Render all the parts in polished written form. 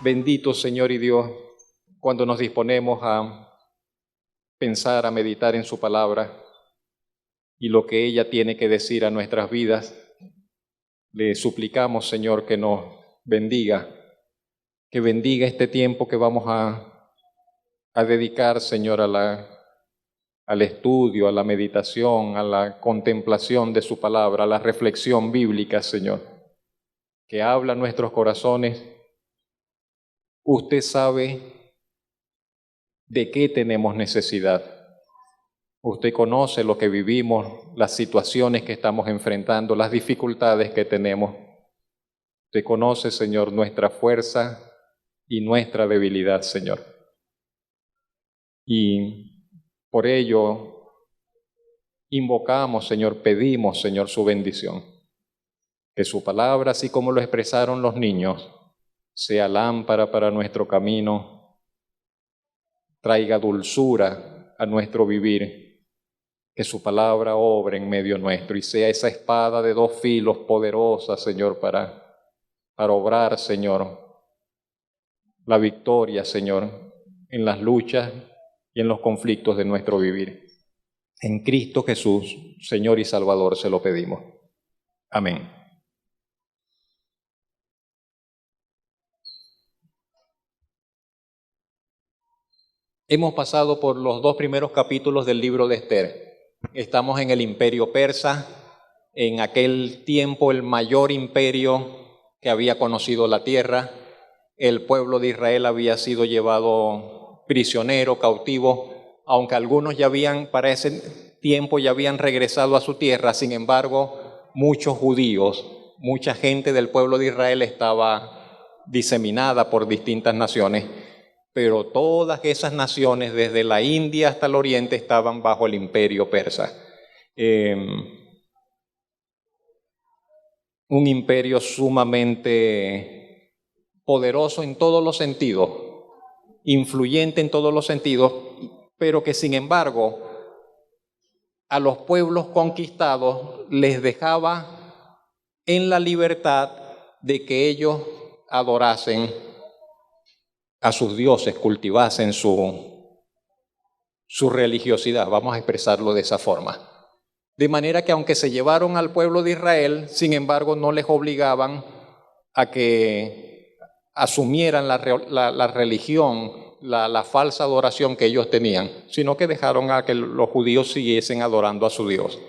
Bendito Señor y Dios, cuando nos disponemos a pensar, a meditar en su palabra y lo que ella tiene que decir a nuestras vidas, le suplicamos, Señor, que nos bendiga, que bendiga este tiempo que vamos a dedicar, Señor, al estudio, a la meditación, a la contemplación de su palabra, a la reflexión bíblica, Señor, que habla a nuestros corazones. Usted sabe de qué tenemos necesidad. Usted conoce lo que vivimos, las situaciones que estamos enfrentando, las dificultades que tenemos. Usted conoce, Señor, nuestra fuerza y nuestra debilidad, Señor. Y por ello invocamos, Señor, pedimos, Señor, su bendición. Que su palabra, así como lo expresaron los niños, sea lámpara para nuestro camino, traiga dulzura a nuestro vivir, que su palabra obre en medio nuestro y sea esa espada de dos filos poderosa, Señor, para obrar, Señor, la victoria, Señor, en las luchas y en los conflictos de nuestro vivir. En Cristo Jesús, Señor y Salvador, se lo pedimos. Amén. Hemos pasado por los 2 primeros capítulos del libro de Esther. Estamos en el imperio persa, en aquel tiempo el mayor imperio que había conocido la tierra. El pueblo de Israel había sido llevado prisionero, cautivo, aunque algunos para ese tiempo ya habían regresado a su tierra. Sin embargo, muchos judíos, mucha gente del pueblo de Israel estaba diseminada por distintas naciones. Pero todas esas naciones, desde la India hasta el Oriente, estaban bajo el imperio persa. Un imperio sumamente poderoso en todos los sentidos, influyente en todos los sentidos, pero que sin embargo a los pueblos conquistados les dejaba en la libertad de que ellos adorasen a sus dioses, cultivasen su religiosidad, vamos a expresarlo de esa forma. De manera que aunque se llevaron al pueblo de Israel, sin embargo no les obligaban a que asumieran la religión, la falsa adoración que ellos tenían, sino que dejaron a que los judíos siguiesen adorando a su Dios.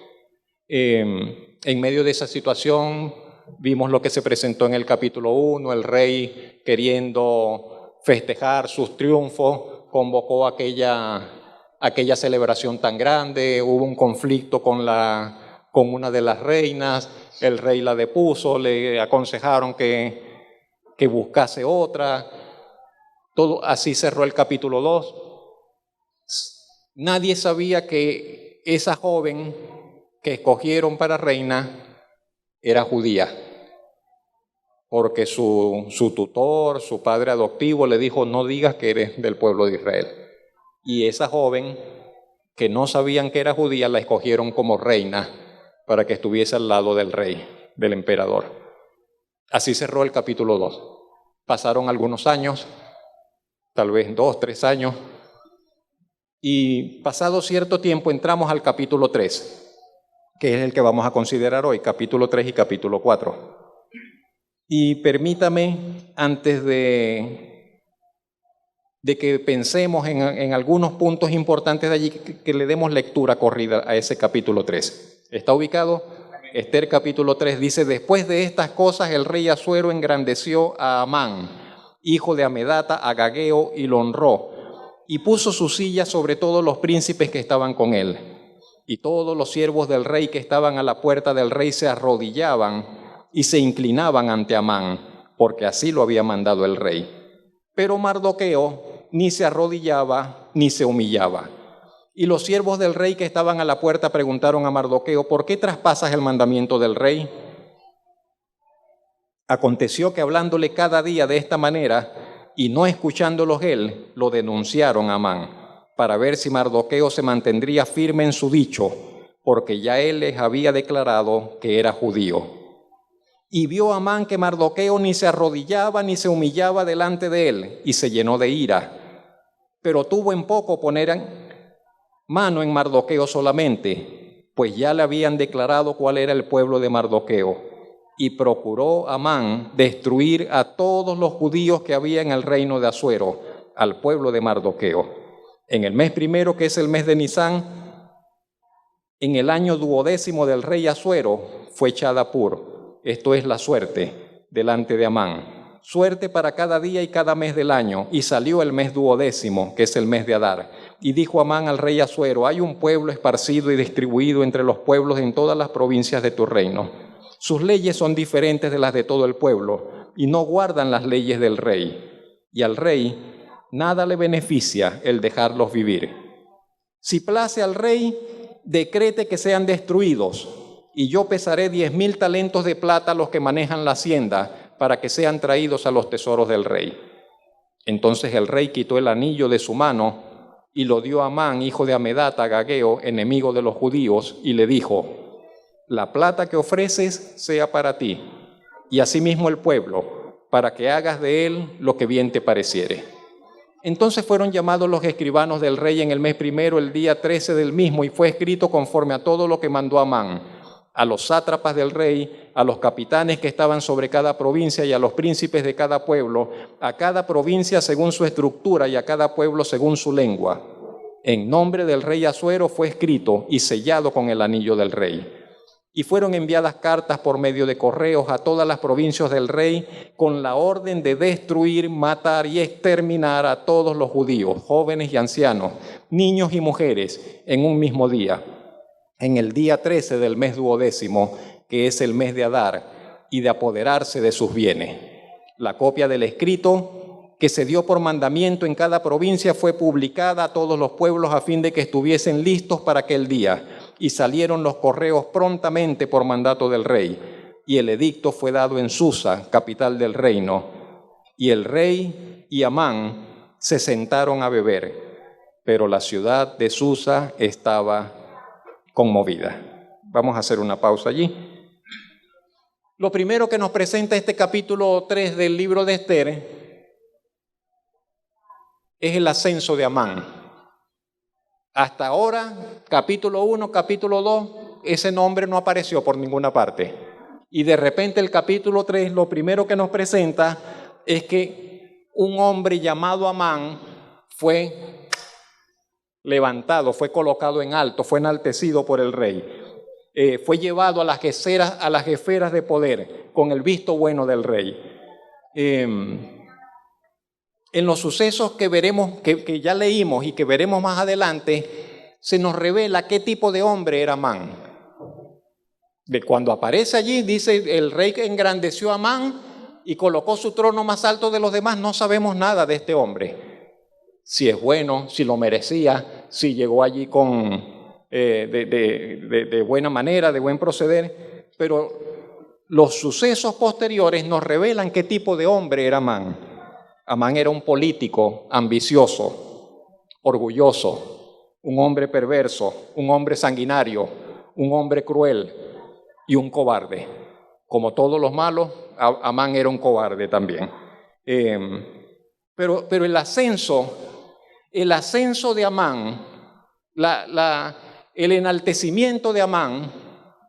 En medio de esa situación vimos lo que se presentó en el capítulo 1, el rey queriendo festejar sus triunfos, convocó aquella celebración tan grande, hubo un conflicto con una de las reinas, el rey la depuso, le aconsejaron que buscase otra, todo así cerró el capítulo 2. Nadie sabía que esa joven que escogieron para reina era judía, porque su tutor, su padre adoptivo le dijo: no digas que eres del pueblo de Israel. Y esa joven, que no sabían que era judía, la escogieron como reina para que estuviese al lado del rey, del emperador. Así cerró el capítulo 2. Pasaron algunos años, tal vez 2, 3 años, y pasado cierto tiempo entramos al capítulo 3, que es el que vamos a considerar hoy, capítulo 3 y capítulo 4. Y permítame, antes de que pensemos en algunos puntos importantes de allí, que le demos lectura corrida a ese capítulo 3. ¿Está ubicado? Esther capítulo 3 dice: después de estas cosas el rey Asuero engrandeció a Amán, hijo de Amedata, agageo, y lo honró, y puso su silla sobre todos los príncipes que estaban con él. Y todos los siervos del rey que estaban a la puerta del rey se arrodillaban y se inclinaban ante Amán, porque así lo había mandado el rey. Pero Mardoqueo ni se arrodillaba ni se humillaba. Y los siervos del rey que estaban a la puerta preguntaron a Mardoqueo: ¿por qué traspasas el mandamiento del rey? Aconteció que hablándole cada día de esta manera y no escuchándolos él, lo denunciaron a Amán, para ver si Mardoqueo se mantendría firme en su dicho, porque ya él les había declarado que era judío. Y vio Amán que Mardoqueo ni se arrodillaba ni se humillaba delante de él, y se llenó de ira. Pero tuvo en poco poner mano en Mardoqueo solamente, pues ya le habían declarado cuál era el pueblo de Mardoqueo. Y procuró Amán destruir a todos los judíos que había en el reino de Asuero, al pueblo de Mardoqueo. En el mes primero, que es el mes de Nisán, en el año 12º del rey Asuero, fue echada Pur. Esto es la suerte delante de Amán. Suerte para cada día y cada mes del año. Y salió el mes 12º, que es el mes de Adar. Y dijo Amán al rey Asuero: hay un pueblo esparcido y distribuido entre los pueblos en todas las provincias de tu reino. Sus leyes son diferentes de las de todo el pueblo, y no guardan las leyes del rey. Y al rey nada le beneficia el dejarlos vivir. Si place al rey, decrete que sean destruidos, y yo pesaré 10,000 talentos de plata a los que manejan la hacienda, para que sean traídos a los tesoros del rey. Entonces el rey quitó el anillo de su mano y lo dio a Amán, hijo de Amedata, Agageo, enemigo de los judíos, y le dijo: la plata que ofreces sea para ti, y asimismo el pueblo, para que hagas de él lo que bien te pareciere. Entonces fueron llamados los escribanos del rey en el mes primero, el día 13 del mismo, y fue escrito conforme a todo lo que mandó Amán, a los sátrapas del rey, a los capitanes que estaban sobre cada provincia y a los príncipes de cada pueblo, a cada provincia según su estructura y a cada pueblo según su lengua. En nombre del rey Asuero fue escrito y sellado con el anillo del rey. Y fueron enviadas cartas por medio de correos a todas las provincias del rey con la orden de destruir, matar y exterminar a todos los judíos, jóvenes y ancianos, niños y mujeres, en un mismo día, en el día 13 del mes 12º, que es el mes de Adar, y de apoderarse de sus bienes. La copia del escrito que se dio por mandamiento en cada provincia fue publicada a todos los pueblos a fin de que estuviesen listos para aquel día, y salieron los correos prontamente por mandato del rey, y el edicto fue dado en Susa, capital del reino, y el rey y Amán se sentaron a beber, pero la ciudad de Susa estaba conmovida. Vamos a hacer una pausa allí. Lo primero que nos presenta este capítulo 3 del libro de Esther es el ascenso de Amán. Hasta ahora, capítulo 1, capítulo 2, ese nombre no apareció por ninguna parte. Y de repente el capítulo 3, lo primero que nos presenta es que un hombre llamado Amán fue levantado, fue colocado en alto, fue enaltecido por el rey. Fue llevado a las esferas de poder con el visto bueno del rey. En los sucesos que veremos, que ya leímos y que veremos más adelante, se nos revela qué tipo de hombre era Amán. De cuando aparece allí, dice: el rey engrandeció a Amán y colocó su trono más alto de los demás. No sabemos nada de este hombre. Si es bueno, si lo merecía, si llegó allí de buena manera, de buen proceder, pero los sucesos posteriores nos revelan qué tipo de hombre era Amán. Amán era un político ambicioso, orgulloso, un hombre perverso, un hombre sanguinario, un hombre cruel y un cobarde. Como todos los malos, Amán era un cobarde también. Pero el ascenso de Amán, el enaltecimiento de Amán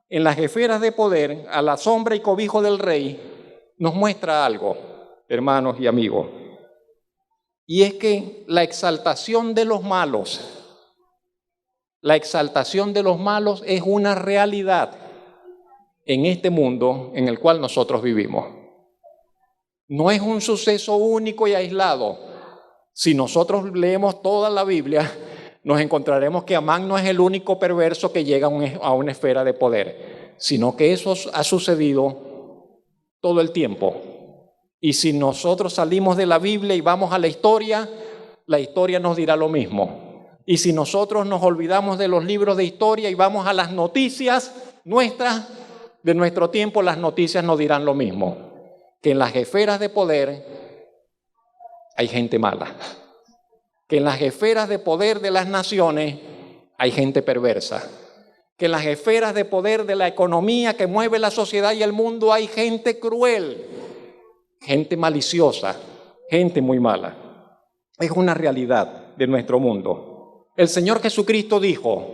en las esferas de poder, a la sombra y cobijo del rey, nos muestra algo, hermanos y amigos. Y es que la exaltación de los malos es una realidad en este mundo en el cual nosotros vivimos. No es un suceso único y aislado. Si nosotros leemos toda la Biblia, nos encontraremos que Amán no es el único perverso que llega a una esfera de poder, sino que eso ha sucedido todo el tiempo. Y si nosotros salimos de la Biblia y vamos a la historia nos dirá lo mismo. Y si nosotros nos olvidamos de los libros de historia y vamos a las noticias nuestras de nuestro tiempo, las noticias nos dirán lo mismo. Que en las esferas de poder hay gente mala. Que en las esferas de poder de las naciones hay gente perversa. que en las esferas de poder de la economía que mueve la sociedad y el mundo hay gente cruel, gente maliciosa, gente muy mala. Es una realidad de nuestro mundo. El Señor Jesucristo dijo: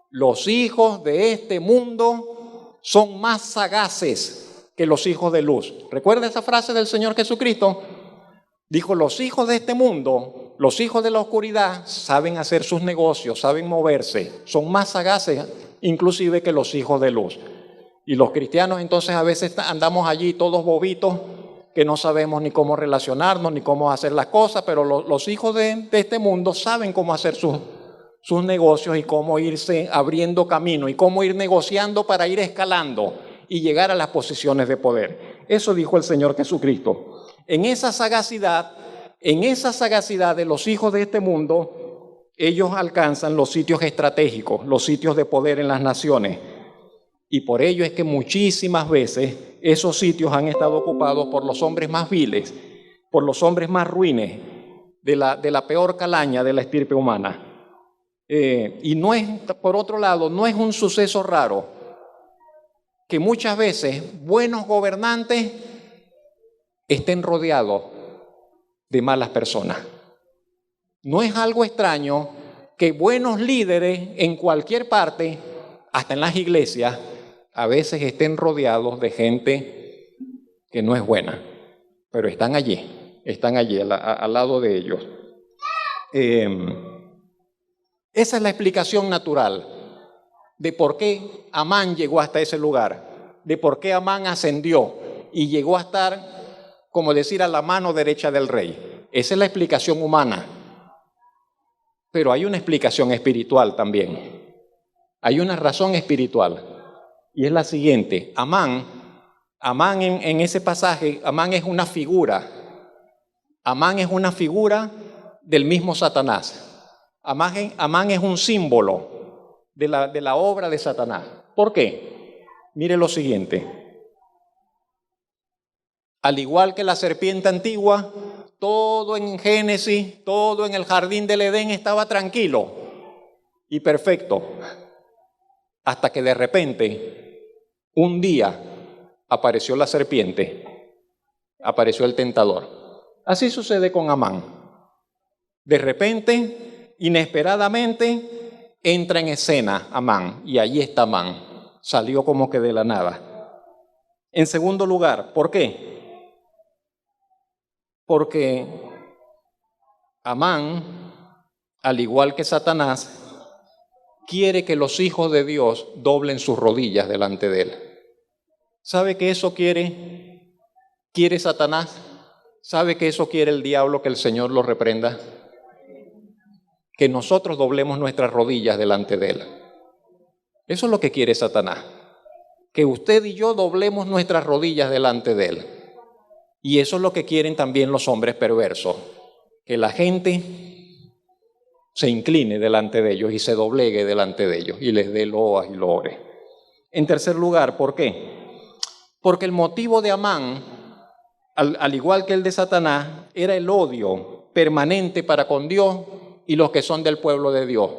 los hijos de este mundo son más sagaces que los hijos de luz. ¿Recuerda esa frase del Señor Jesucristo? Dijo: los hijos de este mundo, los hijos de la oscuridad, saben hacer sus negocios, saben moverse, son más sagaces inclusive que los hijos de luz. Y los cristianos entonces a veces andamos allí todos bobitos, que no sabemos ni cómo relacionarnos, ni cómo hacer las cosas, pero los hijos de este mundo saben cómo hacer sus negocios y cómo irse abriendo camino y cómo ir negociando para ir escalando y llegar a las posiciones de poder. Eso dijo el Señor Jesucristo. En esa sagacidad de los hijos de este mundo, ellos alcanzan los sitios estratégicos, los sitios de poder en las naciones. Y por ello es que muchísimas veces esos sitios han estado ocupados por los hombres más viles, por los hombres más ruines, de la peor calaña de la estirpe humana. Y no es, por otro lado, no es un suceso raro que muchas veces buenos gobernantes estén rodeados de malas personas. No es algo extraño que buenos líderes en cualquier parte, hasta en las iglesias, a veces estén rodeados de gente que no es buena, pero están allí al lado de ellos. Esa es la explicación natural de por qué Amán llegó hasta ese lugar, de por qué Amán ascendió y llegó a estar, como decir, a la mano derecha del rey. Esa es la explicación humana. Pero hay una explicación espiritual también. Hay una razón espiritual. Y es la siguiente: Amán en ese pasaje, Amán es una figura. Amán es una figura del mismo Satanás. Amán es un símbolo de la obra de Satanás. ¿Por qué? Mire lo siguiente. Al igual que la serpiente antigua, todo en Génesis, todo en el jardín del Edén estaba tranquilo y perfecto. Hasta que de repente, un día, apareció la serpiente, apareció el tentador. Así sucede con Amán. De repente, inesperadamente, entra en escena Amán, y allí está Amán. Salió como que de la nada. En segundo lugar, ¿por qué? Porque Amán, al igual que Satanás, quiere que los hijos de Dios doblen sus rodillas delante de él. ¿Sabe que eso quiere Satanás? ¿Sabe que eso quiere el diablo, que el Señor lo reprenda? Que nosotros doblemos nuestras rodillas delante de él. Eso es lo que quiere Satanás. Que usted y yo doblemos nuestras rodillas delante de él. Y eso es lo que quieren también los hombres perversos. Que la gente se incline delante de ellos y se doblegue delante de ellos y les dé loas y loores. En tercer lugar, ¿por qué? Porque el motivo de Amán, al igual que el de Satanás, era el odio permanente para con Dios y los que son del pueblo de Dios.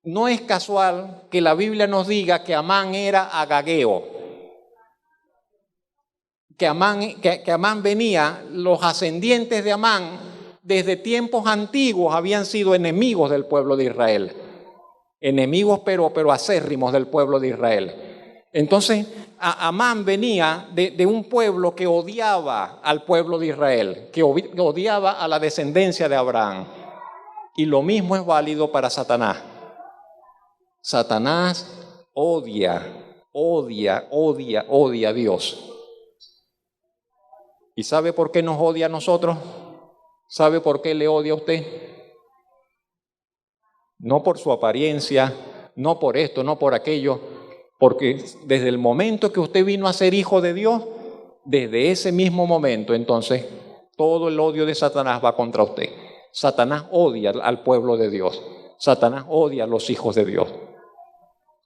No es casual que la Biblia nos diga que Amán era agageo, que Amán venía, los ascendientes de Amán desde tiempos antiguos habían sido enemigos del pueblo de Israel. Enemigos pero acérrimos del pueblo de Israel. Entonces, Amán venía de un pueblo que odiaba al pueblo de Israel, que odiaba a la descendencia de Abraham. Y lo mismo es válido para Satanás. Satanás odia a Dios. ¿Y sabe por qué nos odia a nosotros? ¿Sabe por qué le odia a usted? No por su apariencia, no por esto, no por aquello, porque desde el momento que usted vino a ser hijo de Dios, desde ese mismo momento, entonces, todo el odio de Satanás va contra usted. Satanás odia al pueblo de Dios. Satanás odia a los hijos de Dios.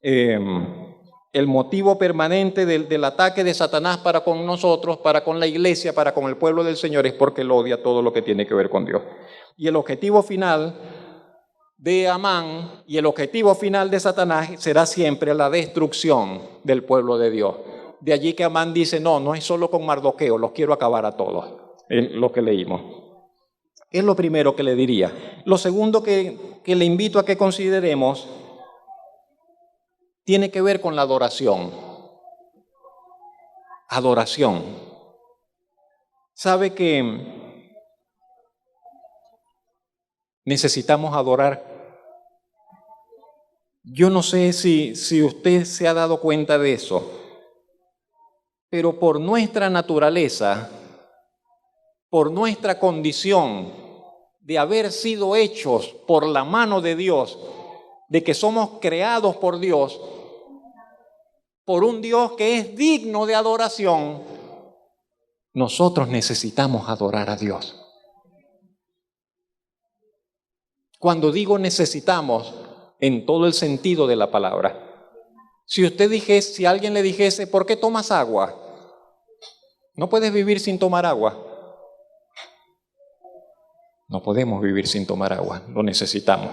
El motivo permanente del ataque de Satanás para con nosotros, para con la iglesia, para con el pueblo del Señor, es porque él odia todo lo que tiene que ver con Dios. Y el objetivo final de Amán y el objetivo final de Satanás será siempre la destrucción del pueblo de Dios. De allí que Amán dice, no es solo con Mardoqueo, los quiero acabar a todos, lo que leímos. Es lo primero que le diría. Lo segundo que le invito a que consideremos tiene que ver con la adoración. Adoración. ¿Sabe que necesitamos adorar? Yo no sé si usted se ha dado cuenta de eso, pero por nuestra naturaleza, por nuestra condición de haber sido hechos por la mano de Dios, de que somos creados por Dios, por un Dios que es digno de adoración, nosotros necesitamos adorar a Dios. Cuando digo necesitamos, en todo el sentido de la palabra. Si alguien le dijese, ¿por qué tomas agua? No puedes vivir sin tomar agua. No podemos vivir sin tomar agua, lo necesitamos.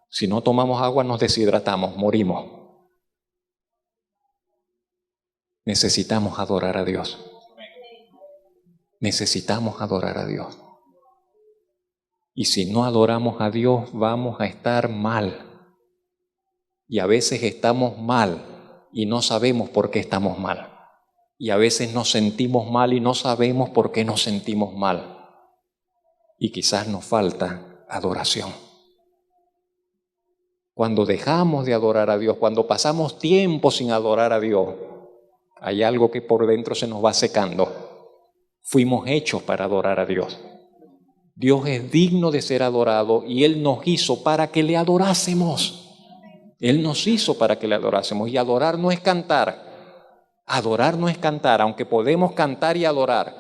Si no tomamos agua nos deshidratamos, morimos. Necesitamos adorar a Dios. Necesitamos adorar a Dios. Y si no adoramos a Dios, vamos a estar mal. Y a veces estamos mal y no sabemos por qué estamos mal. Y a veces nos sentimos mal y no sabemos por qué nos sentimos mal. Y quizás nos falta adoración. Cuando dejamos de adorar a Dios, cuando pasamos tiempo sin adorar a Dios, hay algo que por dentro se nos va secando. Fuimos hechos para adorar a Dios. Dios es digno de ser adorado y Él nos hizo para que le adorásemos. Él nos hizo para que le adorásemos. Y adorar no es cantar. Adorar no es cantar, aunque podemos cantar y adorar.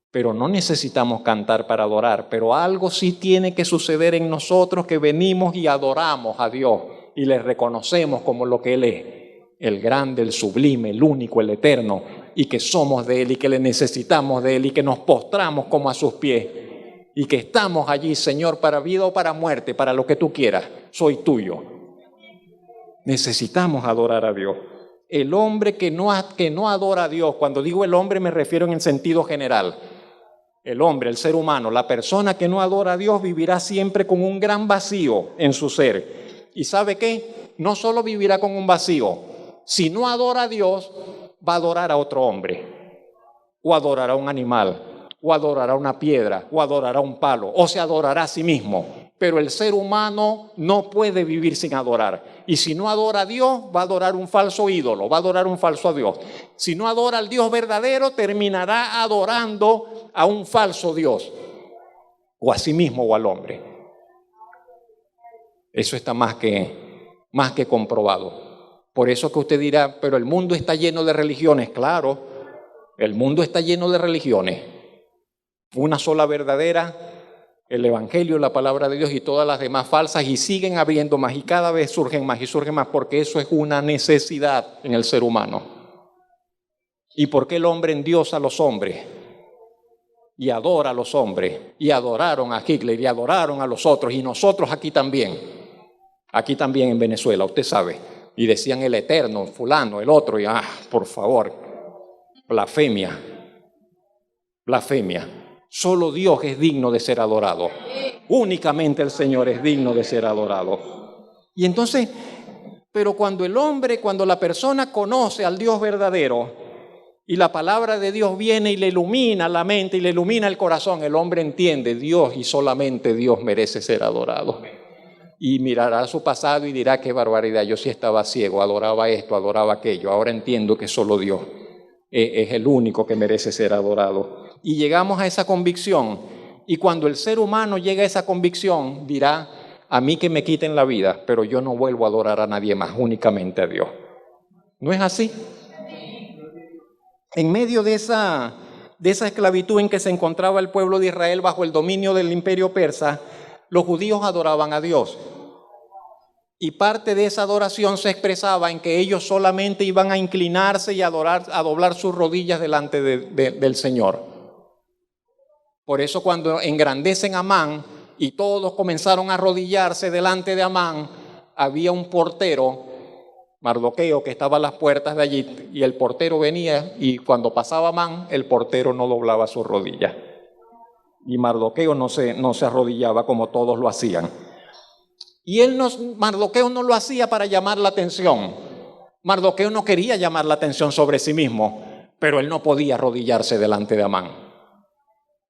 Pero no necesitamos cantar para adorar. Pero algo sí tiene que suceder en nosotros, que venimos y adoramos a Dios y le reconocemos como lo que Él es. El grande, el sublime, el único, el eterno. Y que somos de Él y que le necesitamos de Él y que nos postramos como a sus pies. Y que estamos allí, Señor, para vida o para muerte, para lo que tú quieras. Soy tuyo. Necesitamos adorar a Dios. El hombre que no adora a Dios, cuando digo el hombre me refiero en el sentido general. El hombre, el ser humano, la persona que no adora a Dios vivirá siempre con un gran vacío en su ser. ¿Y sabe qué? No solo vivirá con un vacío. Si no adora a Dios, va a adorar a otro hombre. O adorará a un animal. O adorará una piedra. O adorará un palo. O se adorará a sí mismo. Pero el ser humano no puede vivir sin adorar. Y si no adora a Dios, va a adorar un falso ídolo, va a adorar un falso Dios. Si no adora al Dios verdadero, terminará adorando a un falso Dios. O a sí mismo o al hombre. Eso está más que comprobado. Por eso que usted dirá, pero el mundo está lleno de religiones. Claro, el mundo está lleno de religiones. Una sola verdadera, el Evangelio, la palabra de Dios y todas las demás falsas, y siguen habiendo más y cada vez surgen más y surgen más, porque eso es una necesidad en el ser humano. ¿Y por qué el hombre endiosa a los hombres? Y adora a los hombres, y adoraron a Hitler, y adoraron a los otros, y nosotros aquí también en Venezuela, usted sabe, y decían el eterno, fulano, el otro, y por favor, blasfemia. Solo Dios es digno de ser adorado. Únicamente el Señor es digno de ser adorado. Y entonces, pero cuando la persona conoce al Dios verdadero y la palabra de Dios viene y le ilumina la mente y le ilumina el corazón, el hombre entiende Dios y solamente Dios merece ser adorado. Y mirará su pasado y dirá, qué barbaridad, yo sí estaba ciego, adoraba esto, adoraba aquello, ahora entiendo que solo Dios es el único que merece ser adorado. Y llegamos a esa convicción, y cuando el ser humano llega a esa convicción, dirá, a mí que me quiten la vida, pero yo no vuelvo a adorar a nadie más, únicamente a Dios. ¿No es así? En medio de esa esclavitud en que se encontraba el pueblo de Israel bajo el dominio del imperio persa, los judíos adoraban a Dios. Y parte de esa adoración se expresaba en que ellos solamente iban a inclinarse y a doblar sus rodillas delante del Señor. Por eso cuando engrandecen a Amán y todos comenzaron a arrodillarse delante de Amán, había un portero, Mardoqueo, que estaba a las puertas de allí, y el portero venía, y cuando pasaba Amán, el portero no doblaba sus rodillas. Y Mardoqueo no se arrodillaba como todos lo hacían. Y Mardoqueo no lo hacía para llamar la atención. Mardoqueo no quería llamar la atención sobre sí mismo, pero él no podía arrodillarse delante de Amán.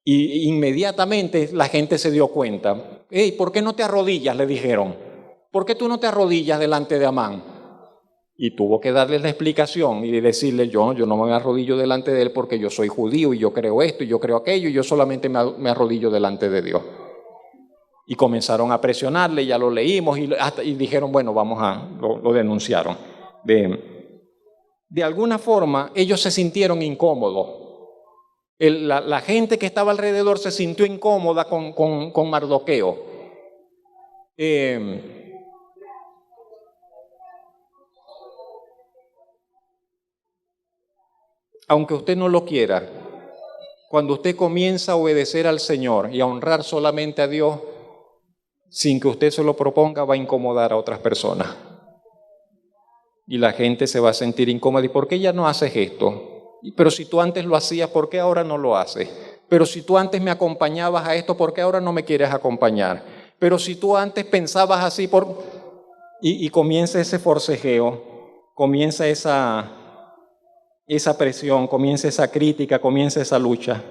Y inmediatamente la gente se dio cuenta. Hey, ¿por qué no te arrodillas?, le dijeron. ¿Por qué tú no te arrodillas delante de Amán? Y tuvo que darles la explicación y decirle, yo no me arrodillo delante de él porque yo soy judío y yo creo esto y yo creo aquello y yo solamente me arrodillo delante de Dios. Y comenzaron a presionarle, ya lo leímos y dijeron, bueno, lo denunciaron. De alguna forma ellos se sintieron incómodos. La gente que estaba alrededor se sintió incómoda con Mardoqueo. Aunque usted no lo quiera, cuando usted comienza a obedecer al Señor y a honrar solamente a Dios, sin que usted se lo proponga, va a incomodar a otras personas. Y la gente se va a sentir incómoda. ¿Y por qué ya no haces esto? Pero si tú antes lo hacías, ¿por qué ahora no lo haces? Pero si tú antes me acompañabas a esto, ¿por qué ahora no me quieres acompañar? Pero si tú antes pensabas así, y comienza ese forcejeo, comienza esa presión, comienza esa crítica, comienza esa lucha.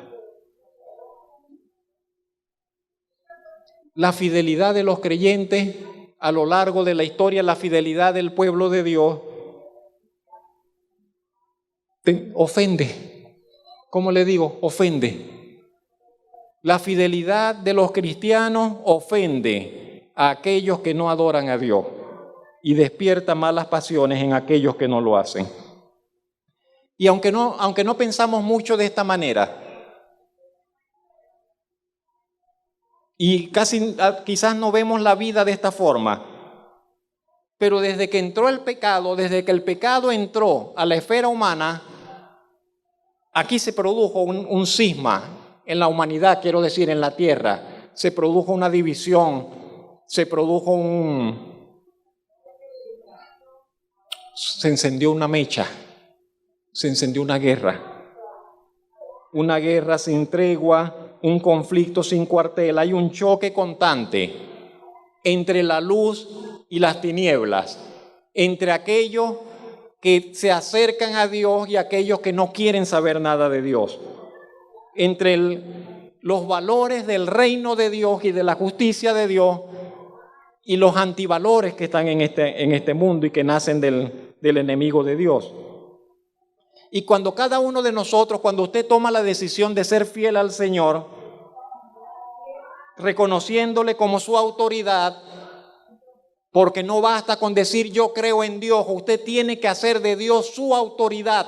La fidelidad de los creyentes a lo largo de la historia, la fidelidad del pueblo de Dios, te ofende. ¿Cómo le digo? Ofende. La fidelidad de los cristianos ofende a aquellos que no adoran a Dios y despierta malas pasiones en aquellos que no lo hacen. Y aunque no pensamos mucho de esta manera, y quizás no vemos la vida de esta forma, pero desde que entró el pecado, desde que el pecado entró a la esfera humana, aquí se produjo un cisma en la humanidad, quiero decir, en la tierra. Se produjo una división, se encendió una mecha, se encendió una guerra sin tregua, un conflicto sin cuartel. Hay un choque constante entre la luz y las tinieblas, entre aquellos que se acercan a Dios y aquellos que no quieren saber nada de Dios, entre los valores del reino de Dios y de la justicia de Dios y los antivalores que están en este mundo y que nacen del enemigo de Dios. Y cuando cada uno de nosotros, cuando usted toma la decisión de ser fiel al Señor, reconociéndole como su autoridad, porque no basta con decir yo creo en Dios, usted tiene que hacer de Dios su autoridad.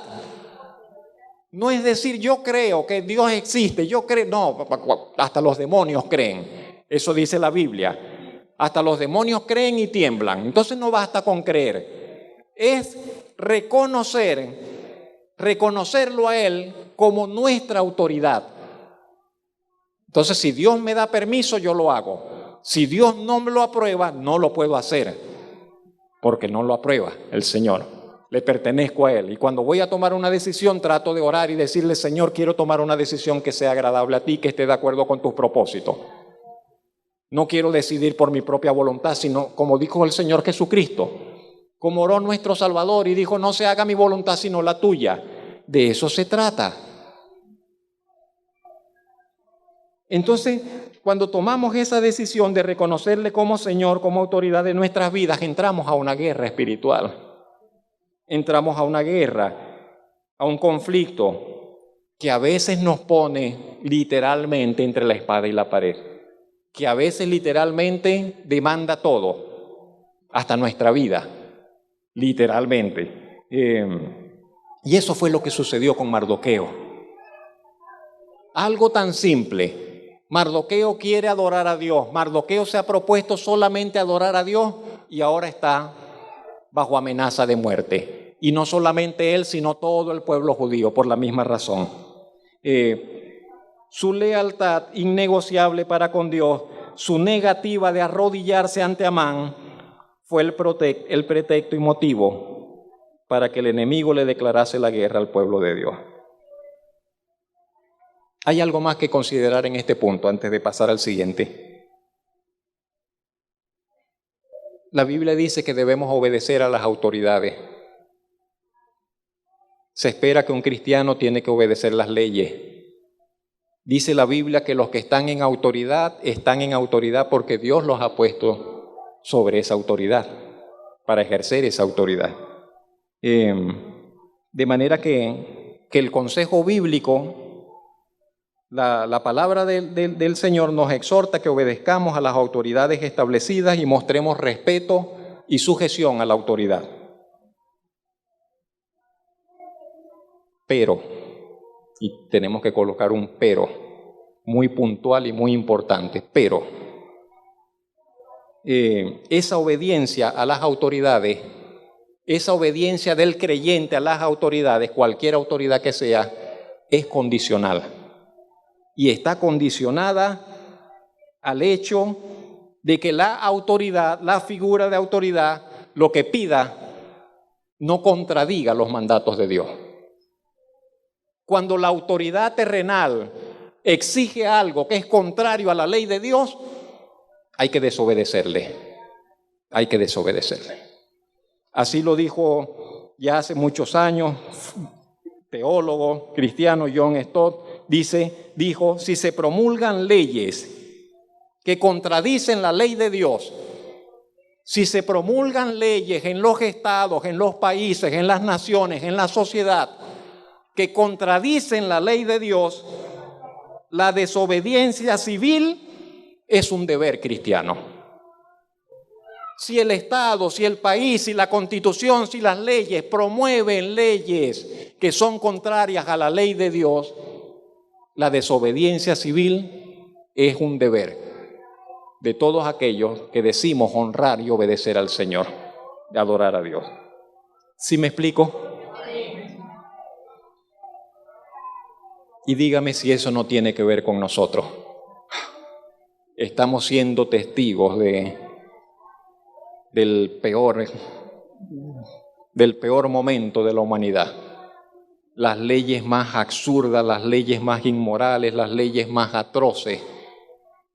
No es decir yo creo que Dios existe, yo creo, no, hasta los demonios creen, eso dice la Biblia, hasta los demonios creen y tiemblan. Entonces no basta con creer, es reconocerlo a Él como nuestra autoridad. Entonces, si Dios me da permiso, yo lo hago. Si Dios no me lo aprueba, no lo puedo hacer, porque no lo aprueba el Señor. Le pertenezco a Él. Y cuando voy a tomar una decisión, trato de orar y decirle, Señor, quiero tomar una decisión que sea agradable a ti, que esté de acuerdo con tus propósitos. No quiero decidir por mi propia voluntad, sino como dijo el Señor Jesucristo, como oró nuestro Salvador y dijo, no se haga mi voluntad sino la tuya. De eso se trata. Entonces, cuando tomamos esa decisión de reconocerle como Señor, como autoridad de nuestras vidas, entramos a una guerra espiritual. Entramos a una guerra, a un conflicto que a veces nos pone literalmente entre la espada y la pared, que a veces literalmente demanda todo, hasta nuestra vida, literalmente. Y eso fue lo que sucedió con Mardoqueo. Algo tan simple. Mardoqueo quiere adorar a Dios. Mardoqueo se ha propuesto solamente adorar a Dios y ahora está bajo amenaza de muerte. Y no solamente él, sino todo el pueblo judío, por la misma razón. Su lealtad innegociable para con Dios su negativa de arrodillarse ante Amán fue el pretexto y motivo para que el enemigo le declarase la guerra al pueblo de Dios. Hay algo más que considerar en este punto antes de pasar al siguiente. La Biblia dice que debemos obedecer a las autoridades. Se espera que un cristiano tiene que obedecer las leyes. Dice la Biblia que los que están en autoridad porque Dios los ha puesto sobre esa autoridad, para ejercer esa autoridad. De manera que el consejo bíblico, la palabra del Señor nos exhorta que obedezcamos a las autoridades establecidas y mostremos respeto y sujeción a la autoridad. Pero, y tenemos que colocar un pero, muy puntual y muy importante, pero esa obediencia a las autoridades, esa obediencia del creyente a las autoridades, cualquier autoridad que sea, es condicional. Y está condicionada al hecho de que la autoridad, la figura de autoridad, lo que pida, no contradiga los mandatos de Dios. Cuando la autoridad terrenal exige algo que es contrario a la ley de Dios, hay que desobedecerle. Hay que desobedecerle. Así lo dijo ya hace muchos años, teólogo cristiano John Stott, dijo, si se promulgan leyes que contradicen la ley de Dios, si se promulgan leyes en los estados, en los países, en las naciones, en la sociedad, que contradicen la ley de Dios, la desobediencia civil es un deber cristiano. Si el Estado, si el país, si la Constitución, si las leyes promueven leyes que son contrarias a la ley de Dios, la desobediencia civil es un deber de todos aquellos que decimos honrar y obedecer al Señor, de adorar a Dios. ¿Sí me explico? Y dígame si eso no tiene que ver con nosotros. Estamos siendo testigos del peor momento de la humanidad. Las leyes más absurdas, las leyes más inmorales, las leyes más atroces.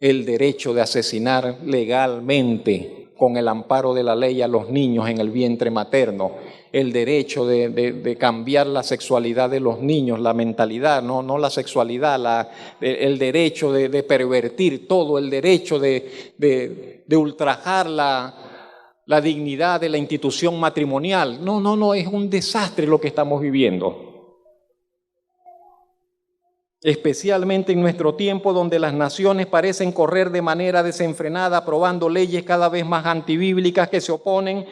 El derecho de asesinar legalmente con el amparo de la ley a los niños en el vientre materno. El derecho de cambiar la sexualidad de los niños, la mentalidad, no la sexualidad, el derecho de pervertir todo, el derecho de ultrajar la dignidad de la institución matrimonial. No, es un desastre lo que estamos viviendo. Especialmente en nuestro tiempo donde las naciones parecen correr de manera desenfrenada, aprobando leyes cada vez más antibíblicas que se oponen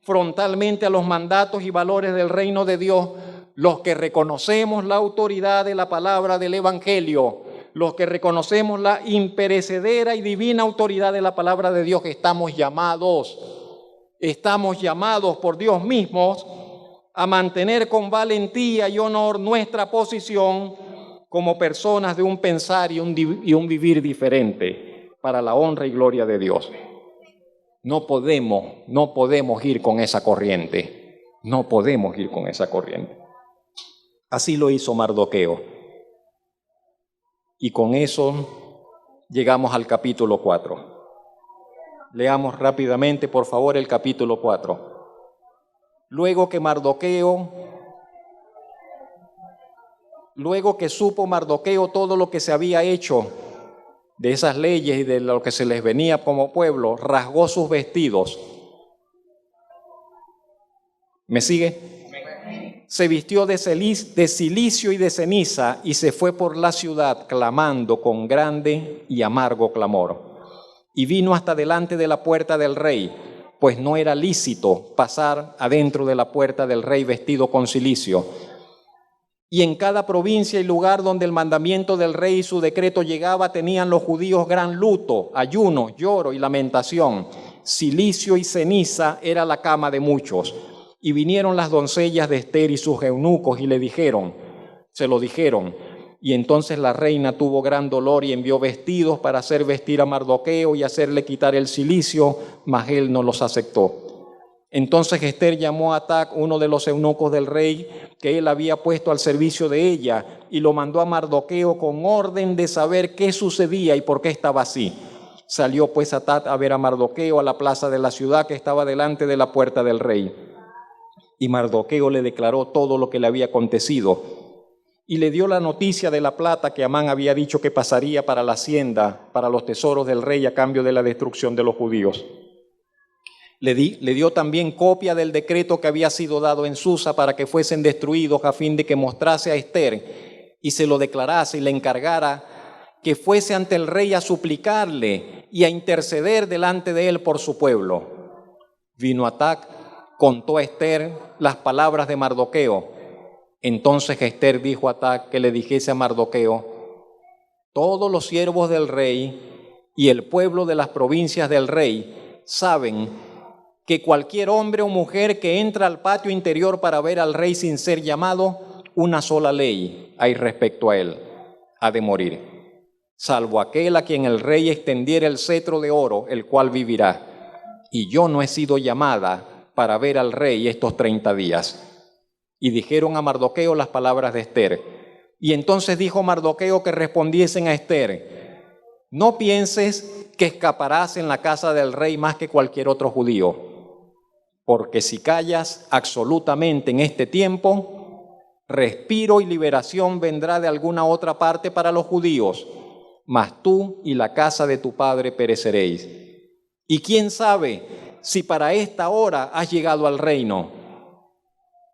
frontalmente a los mandatos y valores del reino de Dios. Los que reconocemos la autoridad de la palabra del Evangelio, los que reconocemos la imperecedera y divina autoridad de la palabra de Dios, estamos llamados por Dios mismo a mantener con valentía y honor nuestra posición como personas de un pensar y un vivir diferente para la honra y gloria de Dios. No podemos ir con esa corriente. No podemos ir con esa corriente. Así lo hizo Mardoqueo. Y con eso llegamos al capítulo 4. Leamos rápidamente, por favor, el capítulo 4. Luego que supo Mardoqueo todo lo que se había hecho de esas leyes y de lo que se les venía como pueblo, rasgó sus vestidos. ¿Me sigue? Se vistió de cilicio y de ceniza y se fue por la ciudad clamando con grande y amargo clamor. Y vino hasta delante de la puerta del rey, pues no era lícito pasar adentro de la puerta del rey vestido con cilicio. Y en cada provincia y lugar donde el mandamiento del rey y su decreto llegaba, tenían los judíos gran luto, ayuno, lloro y lamentación. Cilicio y ceniza era la cama de muchos. Y vinieron las doncellas de Ester y sus eunucos y se lo dijeron, Y entonces la reina tuvo gran dolor y envió vestidos para hacer vestir a Mardoqueo y hacerle quitar el cilicio, mas él no los aceptó. Entonces Ester llamó a Atac, uno de los eunucos del rey, que él había puesto al servicio de ella, y lo mandó a Mardoqueo con orden de saber qué sucedía y por qué estaba así. Salió pues Atac a ver a Mardoqueo a la plaza de la ciudad que estaba delante de la puerta del rey. Y Mardoqueo le declaró todo lo que le había acontecido y le dio la noticia de la plata que Amán había dicho que pasaría para la hacienda, para los tesoros del rey a cambio de la destrucción de los judíos. Le dio también copia del decreto que había sido dado en Susa para que fuesen destruidos, a fin de que mostrase a Ester y se lo declarase y le encargara que fuese ante el rey a suplicarle y a interceder delante de él por su pueblo. Vino Atac, contó a Ester las palabras de Mardoqueo. Entonces Ester dijo a Atac que le dijese a Mardoqueo: todos los siervos del rey y el pueblo de las provincias del rey saben que cualquier hombre o mujer que entra al patio interior para ver al rey sin ser llamado, una sola ley hay respecto a él: ha de morir, salvo aquel a quien el rey extendiera el cetro de oro, el cual vivirá. Y yo no he sido llamada para ver al rey estos 30 días. Y dijeron a Mardoqueo las palabras de Ester. Y entonces dijo Mardoqueo que respondiesen a Ester: no pienses que escaparás en la casa del rey más que cualquier otro judío, porque si callas absolutamente en este tiempo, respiro y liberación vendrá de alguna otra parte para los judíos, mas tú y la casa de tu padre pereceréis. Y quién sabe si para esta hora has llegado al reino.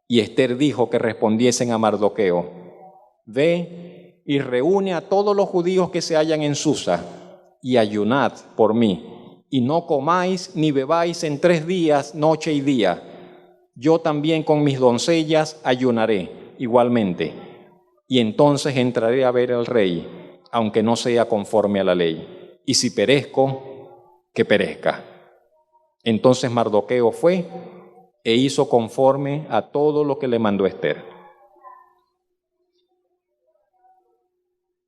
Y Ester dijo que respondiesen a Mardoqueo: ve y reúne a todos los judíos que se hallan en Susa, y ayunad por mí, y no comáis ni bebáis en 3 días, noche y día. Yo también con mis doncellas ayunaré igualmente, y entonces entraré a ver al rey, aunque no sea conforme a la ley. Y si perezco, que perezca. Entonces Mardoqueo fue e hizo conforme a todo lo que le mandó Ester.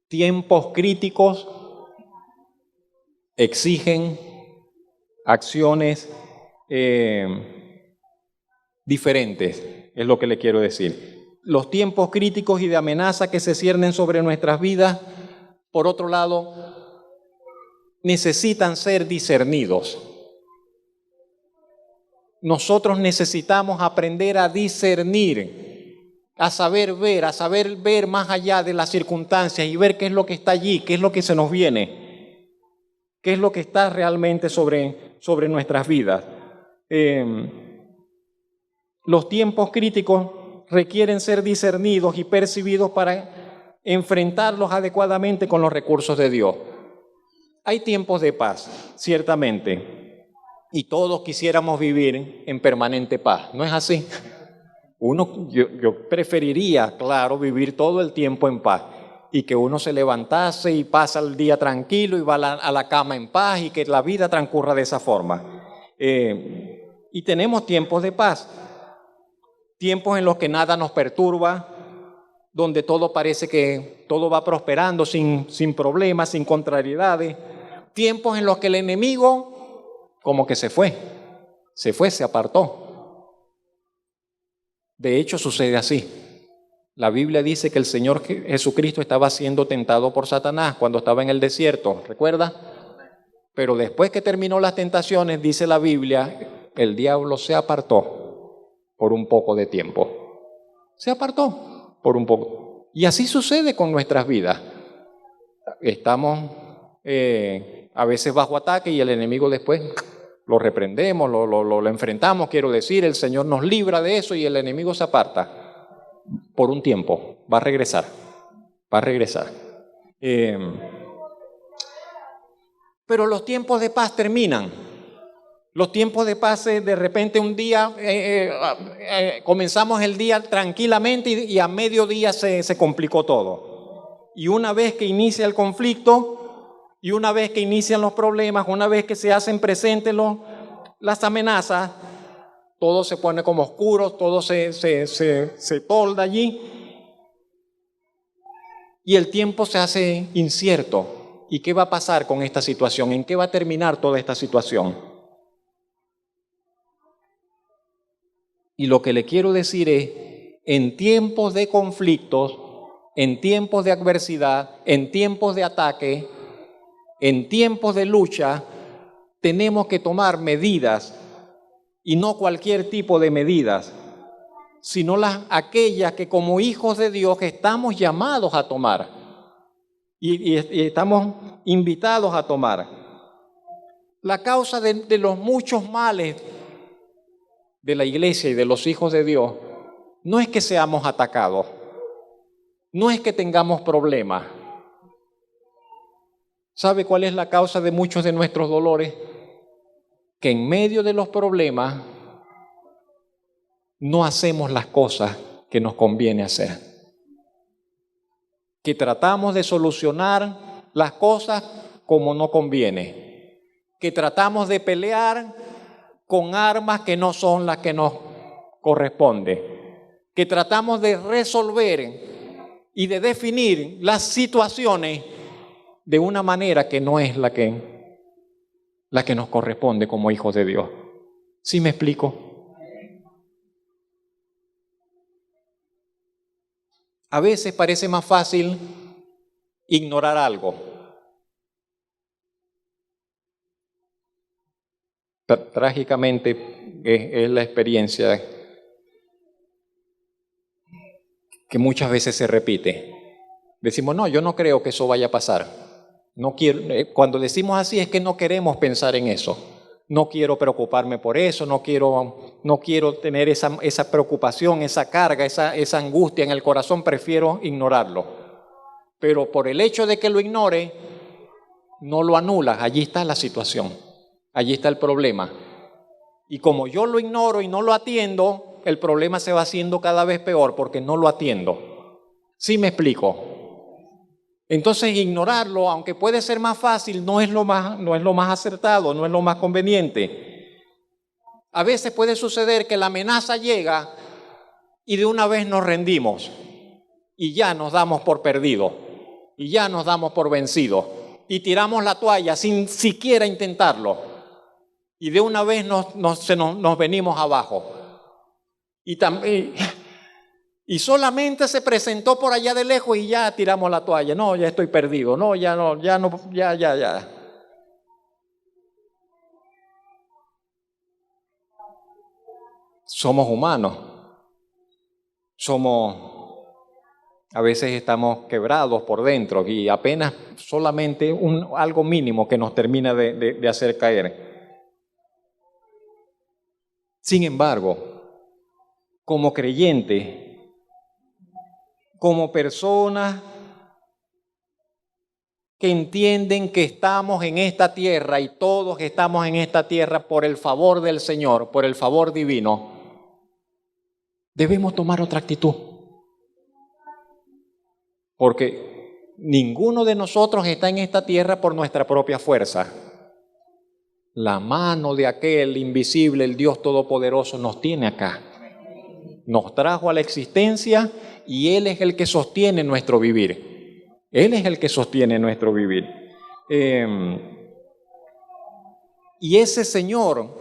Tiempos críticos exigen acciones diferentes, es lo que le quiero decir. Los tiempos críticos y de amenaza que se ciernen sobre nuestras vidas, por otro lado, necesitan ser discernidos. Nosotros necesitamos aprender a discernir, a saber ver más allá de las circunstancias y ver qué es lo que está allí, qué es lo que se nos viene, qué es lo que está realmente sobre nuestras vidas. Los tiempos críticos requieren ser discernidos y percibidos para enfrentarlos adecuadamente con los recursos de Dios. Hay tiempos de paz, ciertamente. Y todos quisiéramos vivir en permanente paz, ¿no es así? Yo preferiría, claro, vivir todo el tiempo en paz y que uno se levantase y pasa el día tranquilo y va a la cama en paz y que la vida transcurra de esa forma. Y tenemos tiempos de paz, tiempos en los que nada nos perturba, donde todo parece que todo va prosperando sin problemas, sin contrariedades, tiempos en los que el enemigo como que se apartó. De hecho, sucede así. La Biblia dice que el Señor Jesucristo estaba siendo tentado por Satanás cuando estaba en el desierto, ¿recuerda? Pero después que terminó las tentaciones, dice la Biblia, el diablo se apartó por un poco de tiempo. Se apartó por un poco. Y así sucede con nuestras vidas. Estamos a veces bajo ataque y el enemigo después lo reprendemos, lo enfrentamos, quiero decir, el Señor nos libra de eso y el enemigo se aparta por un tiempo, va a regresar. Pero los tiempos de paz terminan. Los tiempos de paz, de repente un día comenzamos el día tranquilamente y a mediodía se complicó todo. Y una vez que inicia el conflicto, y una vez que inician los problemas, una vez que se hacen presentes las amenazas, todo se pone como oscuro, todo se tolda allí. y el tiempo se hace incierto. ¿Y qué va a pasar con esta situación? ¿En qué va a terminar toda esta situación? Y lo que le quiero decir es, en tiempos de conflictos, en tiempos de adversidad, en tiempos de ataque, en tiempos de lucha, tenemos que tomar medidas, y no cualquier tipo de medidas, sino aquellas que como hijos de Dios estamos llamados a tomar y estamos invitados a tomar. La causa de los muchos males de la iglesia y de los hijos de Dios no es que seamos atacados, no es que tengamos problemas. ¿Sabe cuál es la causa de muchos de nuestros dolores? Que en medio de los problemas no hacemos las cosas que nos conviene hacer. Que tratamos de solucionar las cosas como no conviene. Que tratamos de pelear con armas que no son las que nos corresponden. Que tratamos de resolver y de definir las situaciones de una manera que no es la que nos corresponde como hijos de Dios. ¿Sí me explico? A veces parece más fácil ignorar algo. Trágicamente es la experiencia que muchas veces se repite. Decimos, no, yo no creo que eso vaya a pasar. No quiero, cuando decimos así es que no queremos pensar en eso. No quiero preocuparme por eso, no quiero tener esa preocupación, esa carga, esa angustia en el corazón, prefiero ignorarlo. Pero por el hecho de que lo ignore, no lo anulas, allí está la situación, allí está el problema. Y como yo lo ignoro y no lo atiendo, el problema se va haciendo cada vez peor porque no lo atiendo. ¿Sí me explico? Entonces ignorarlo, aunque puede ser más fácil, no es lo más acertado, no es lo más conveniente. A veces puede suceder que la amenaza llega y de una vez nos rendimos y ya nos damos por perdidos y ya nos damos por vencidos y tiramos la toalla sin siquiera intentarlo y de una vez nos venimos abajo. Y solamente se presentó por allá de lejos y ya tiramos la toalla. No, ya estoy perdido. No. Somos humanos. A veces estamos quebrados por dentro y apenas solamente algo mínimo que nos termina de hacer caer. Sin embargo, como creyentes, como personas que entienden que estamos en esta tierra y todos estamos en esta tierra por el favor del Señor, por el favor divino, debemos tomar otra actitud. Porque ninguno de nosotros está en esta tierra por nuestra propia fuerza. La mano de aquel invisible, el Dios Todopoderoso, nos tiene acá. Nos trajo a la existencia y Él es el que sostiene nuestro vivir. Él es el que sostiene nuestro vivir. Y ese Señor,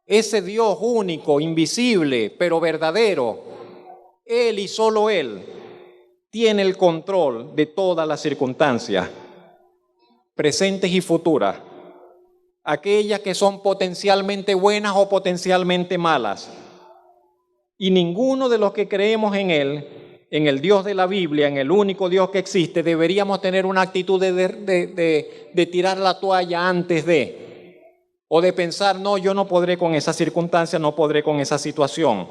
ese Dios único, invisible, pero verdadero, Él y solo Él, tiene el control de todas las circunstancias, presentes y futuras, aquellas que son potencialmente buenas o potencialmente malas. Y ninguno de los que creemos en Él, en el Dios de la Biblia, en el único Dios que existe, deberíamos tener una actitud de tirar la toalla antes o de pensar, no, yo no podré con esa circunstancia, no podré con esa situación.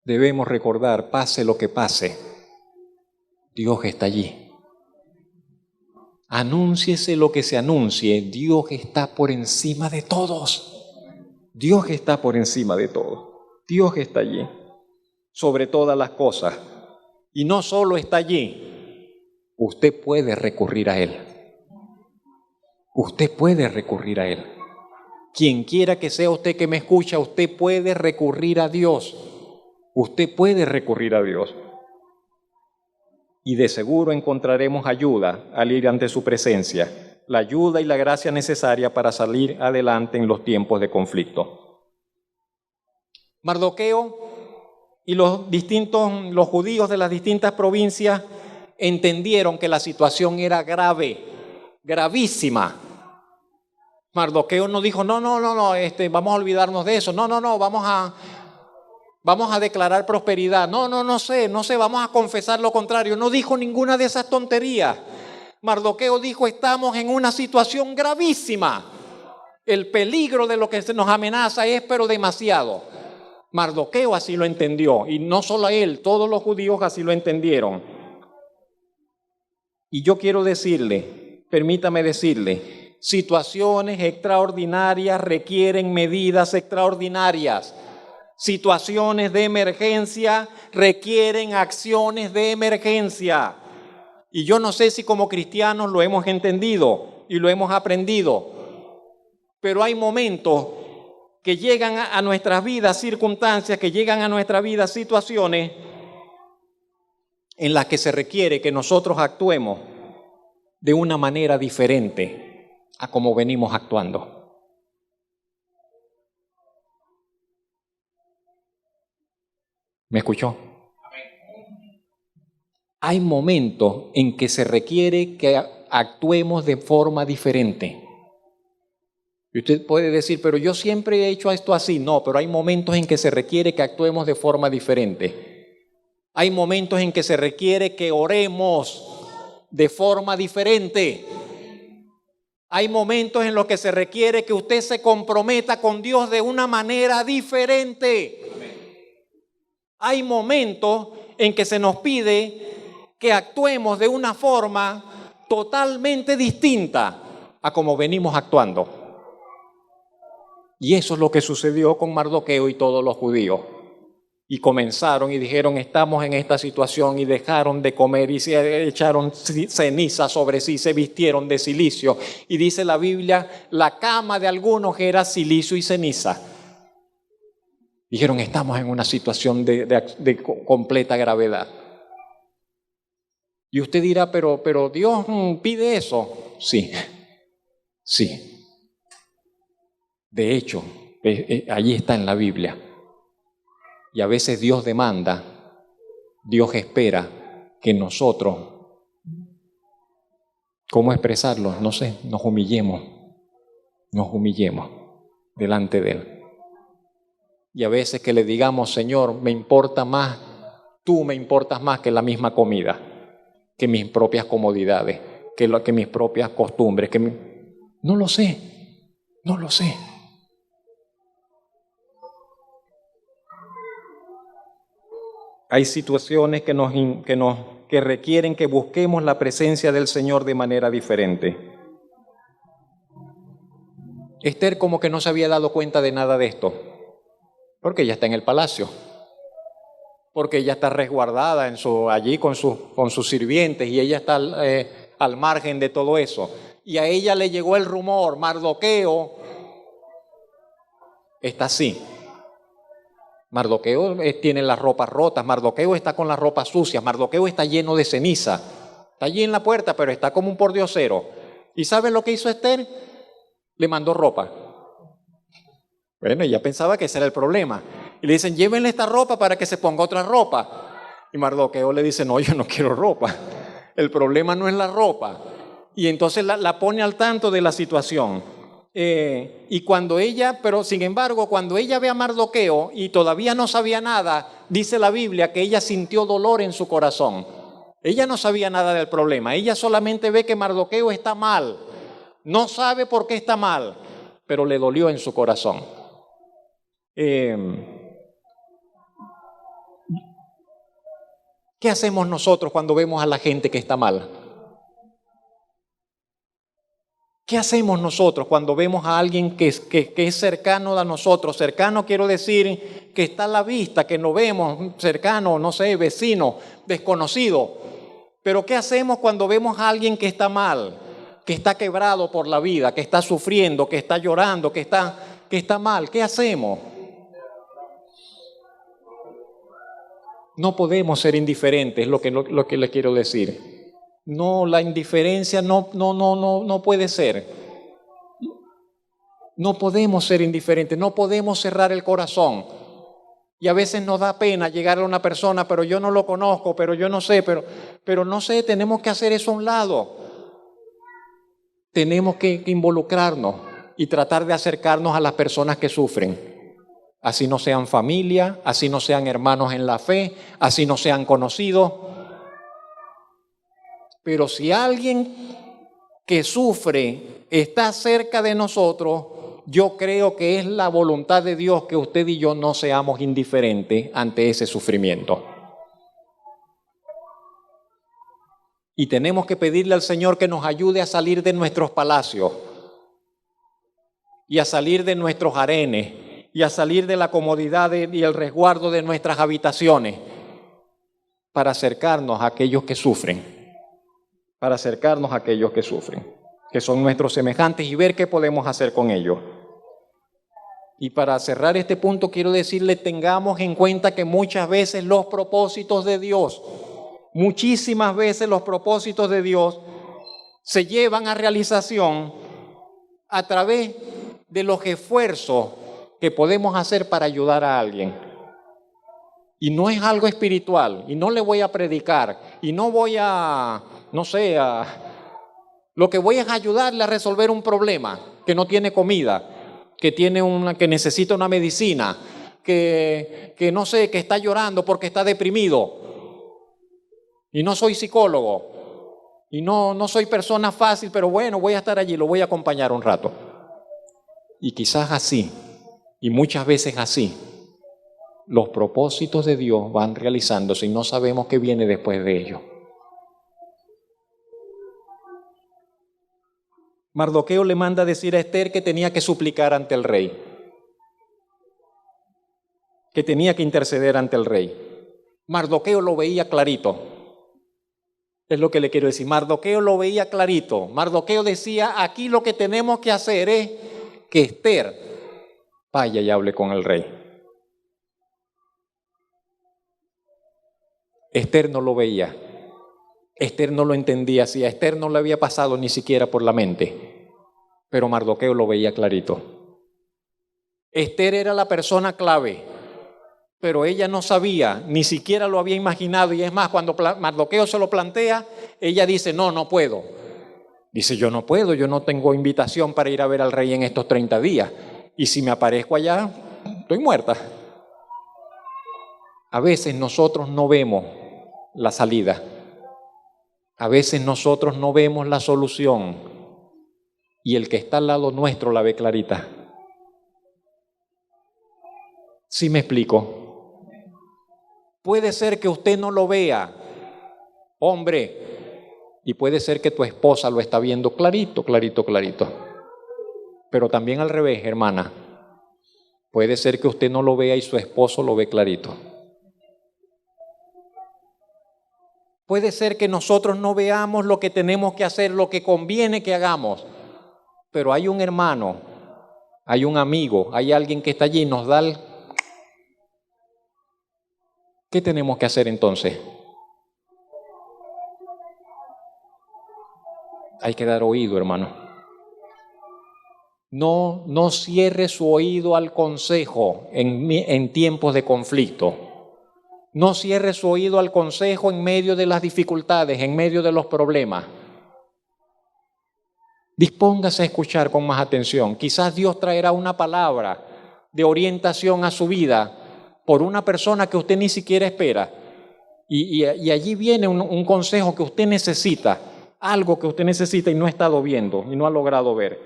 Debemos recordar, pase lo que pase, Dios está allí. Anúnciese lo que se anuncie, Dios está por encima de todos. Dios está por encima de todo. Dios está allí, sobre todas las cosas. Y no solo está allí, usted puede recurrir a Él. Usted puede recurrir a Él. Quien quiera que sea usted que me escucha, usted puede recurrir a Dios. Usted puede recurrir a Dios. Y de seguro encontraremos ayuda al ir ante su presencia, la ayuda y la gracia necesaria para salir adelante en los tiempos de conflicto. Mardoqueo y los judíos de las distintas provincias entendieron que la situación era grave, gravísima. Mardoqueo no dijo, no, vamos a olvidarnos de eso, vamos a declarar prosperidad, no sé, vamos a confesar lo contrario. No dijo ninguna de esas tonterías. Mardoqueo dijo, estamos en una situación gravísima. El peligro de lo que se nos amenaza es pero demasiado. Mardoqueo así lo entendió, y no solo él, todos los judíos así lo entendieron. Y yo quiero decirle, permítame decirle, situaciones extraordinarias requieren medidas extraordinarias. Situaciones de emergencia requieren acciones de emergencia. Y yo no sé si como cristianos lo hemos entendido y lo hemos aprendido, pero hay momentos que llegan a nuestras vidas circunstancias, que llegan a nuestra vida situaciones en las que se requiere que nosotros actuemos de una manera diferente a como venimos actuando. ¿Me escuchó? Hay momentos en que se requiere que actuemos de forma diferente. Y usted puede decir, pero yo siempre he hecho esto así. No, pero hay momentos en que se requiere que actuemos de forma diferente. Hay momentos en que se requiere que oremos de forma diferente. Hay momentos en los que se requiere que usted se comprometa con Dios de una manera diferente. Hay momentos en que se nos pide que actuemos de una forma totalmente distinta a como venimos actuando. Y eso es lo que sucedió con Mardoqueo y todos los judíos. Y comenzaron y dijeron, estamos en esta situación, y dejaron de comer y se echaron ceniza sobre sí, se vistieron de silicio. Y dice la Biblia, la cama de algunos era silicio y ceniza. Dijeron, estamos en una situación de completa gravedad. Y usted dirá, pero Dios pide eso. Sí. De hecho, allí está en la Biblia. Y a veces Dios demanda, Dios espera que nosotros, ¿cómo expresarlo? No sé, nos humillemos delante de Él. Y a veces que le digamos, Señor, tú me importas más que la misma comida, que mis propias comodidades, que mis propias costumbres, no lo sé. Hay situaciones que requieren que busquemos la presencia del Señor de manera diferente. Esther como que no se había dado cuenta de nada de esto, porque ella está en el palacio, porque ella está resguardada allí con sus sirvientes, y ella está al margen de todo eso. Y a ella le llegó el rumor, Mardoqueo está así. Mardoqueo tiene las ropas rotas, Mardoqueo está con las ropas sucias, Mardoqueo está lleno de ceniza, está allí en la puerta, pero está como un pordiosero. ¿Y saben lo que hizo Esther? Le mandó ropa. Bueno, ella pensaba que ese era el problema. Y le dicen, llévenle esta ropa para que se ponga otra ropa. Y Mardoqueo le dice, no, yo no quiero ropa. El problema no es la ropa. Y entonces la pone al tanto de la situación. Y pero sin embargo, cuando ella ve a Mardoqueo y todavía no sabía nada, dice la Biblia que ella sintió dolor en su corazón. Ella no sabía nada del problema. Ella solamente ve que Mardoqueo está mal. No sabe por qué está mal, pero le dolió en su corazón. ¿Qué hacemos nosotros cuando vemos a la gente que está mal? ¿Qué hacemos nosotros cuando vemos a alguien que es cercano a nosotros? Cercano quiero decir que está a la vista, que lo vemos, cercano, no sé, vecino, desconocido. Pero ¿qué hacemos cuando vemos a alguien que está mal? que está quebrado por la vida, que está sufriendo, que está llorando, que está mal, ¿qué hacemos? No podemos ser indiferentes, es lo que le quiero decir. No, la indiferencia no puede ser. No podemos ser indiferentes, no podemos cerrar el corazón. Y a veces nos da pena llegar a una persona, pero yo no lo conozco, pero yo no sé, pero no sé, tenemos que hacer eso a un lado. Tenemos que involucrarnos y tratar de acercarnos a las personas que sufren. Así no sean familia, así no sean hermanos en la fe, así no sean conocidos. Pero si alguien que sufre está cerca de nosotros, yo creo que es la voluntad de Dios que usted y yo no seamos indiferentes ante ese sufrimiento. Y tenemos que pedirle al Señor que nos ayude a salir de nuestros palacios y a salir de nuestros harenes y a salir de la comodidad y el resguardo de nuestras habitaciones para acercarnos a aquellos que sufren, que son nuestros semejantes y ver qué podemos hacer con ellos. Y para cerrar este punto quiero decirle, tengamos en cuenta que muchas veces los propósitos de Dios, muchísimas veces los propósitos de Dios se llevan a realización a través de los esfuerzos que podemos hacer para ayudar a alguien. Y no es algo espiritual, y no le voy a predicar, y no voy a, lo que voy es ayudarle a resolver un problema, que no tiene comida, que necesita una medicina, que está llorando porque está deprimido. Y no soy psicólogo, y no soy persona fácil, pero bueno, voy a estar allí, lo voy a acompañar un rato. Y quizás así, y muchas veces así, los propósitos de Dios van realizándose y no sabemos qué viene después de ello. Mardoqueo le manda a decir a Esther que tenía que suplicar ante el rey, que tenía que interceder ante el rey. Mardoqueo lo veía clarito. Es lo que le quiero decir. Mardoqueo lo veía clarito. Mardoqueo decía, aquí lo que tenemos que hacer es que Esther vaya y hable con el rey. Esther no lo veía. Esther no lo entendía. Si a Esther no le había pasado ni siquiera por la mente. Pero Mardoqueo lo veía clarito. Esther era la persona clave. Pero ella no sabía, ni siquiera lo había imaginado. Y es más, cuando Mardoqueo se lo plantea, ella dice, no puedo. Dice, yo no puedo, yo no tengo invitación para ir a ver al rey en estos 30 días. Y si me aparezco allá, estoy muerta. A veces nosotros no vemos la salida. A veces nosotros no vemos la solución. Y el que está al lado nuestro la ve clarita. ¿Sí me explico? Puede ser que usted no lo vea, hombre, y puede ser que tu esposa lo está viendo clarito. Pero también al revés, hermana. Puede ser que usted no lo vea y su esposo lo ve clarito. Puede ser que nosotros no veamos lo que tenemos que hacer, lo que conviene que hagamos. Pero hay un hermano, hay un amigo, hay alguien que está allí y nos da el... ¿Qué tenemos que hacer entonces? Hay que dar oído, hermano. No cierre su oído al consejo en tiempos de conflicto. No cierre su oído al consejo en medio de las dificultades, en medio de los problemas. Dispóngase a escuchar con más atención. Quizás Dios traerá una palabra de orientación a su vida por una persona que usted ni siquiera espera. Y allí viene un consejo que usted necesita, algo que usted necesita y no ha estado viendo y no ha logrado ver.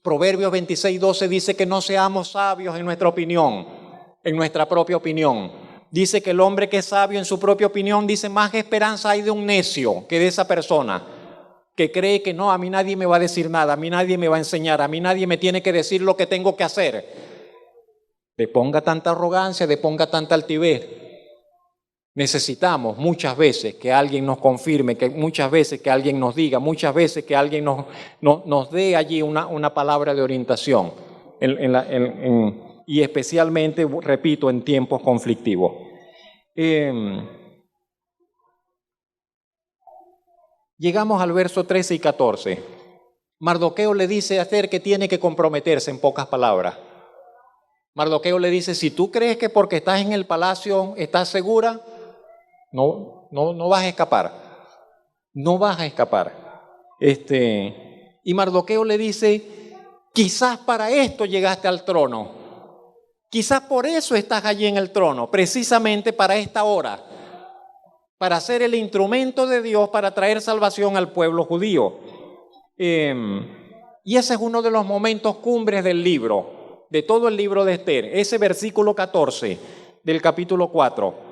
Proverbios 26:12 dice que no seamos sabios en nuestra opinión, en nuestra propia opinión. Dice que el hombre que es sabio en su propia opinión, dice, más esperanza hay de un necio que de esa persona que cree que no, a mí nadie me va a decir nada, a mí nadie me va a enseñar, a mí nadie me tiene que decir lo que tengo que hacer. Le ponga tanta arrogancia, le ponga tanta altivez. Necesitamos muchas veces que alguien nos confirme, que muchas veces que alguien nos diga, muchas veces que alguien nos dé allí una palabra de orientación. Y especialmente, repito, en tiempos conflictivos. Llegamos al verso 13 y 14. Mardoqueo le dice a Ester que tiene que comprometerse, en pocas palabras. Mardoqueo le dice, si tú crees que porque estás en el palacio estás segura, no vas a escapar. No vas a escapar. Y Mardoqueo le dice, quizás para esto llegaste al trono. Quizás por eso estás allí en el trono, precisamente para esta hora, para ser el instrumento de Dios para traer salvación al pueblo judío. Y ese es uno de los momentos cumbres del libro, de todo el libro de Ester, ese versículo 14 del capítulo 4.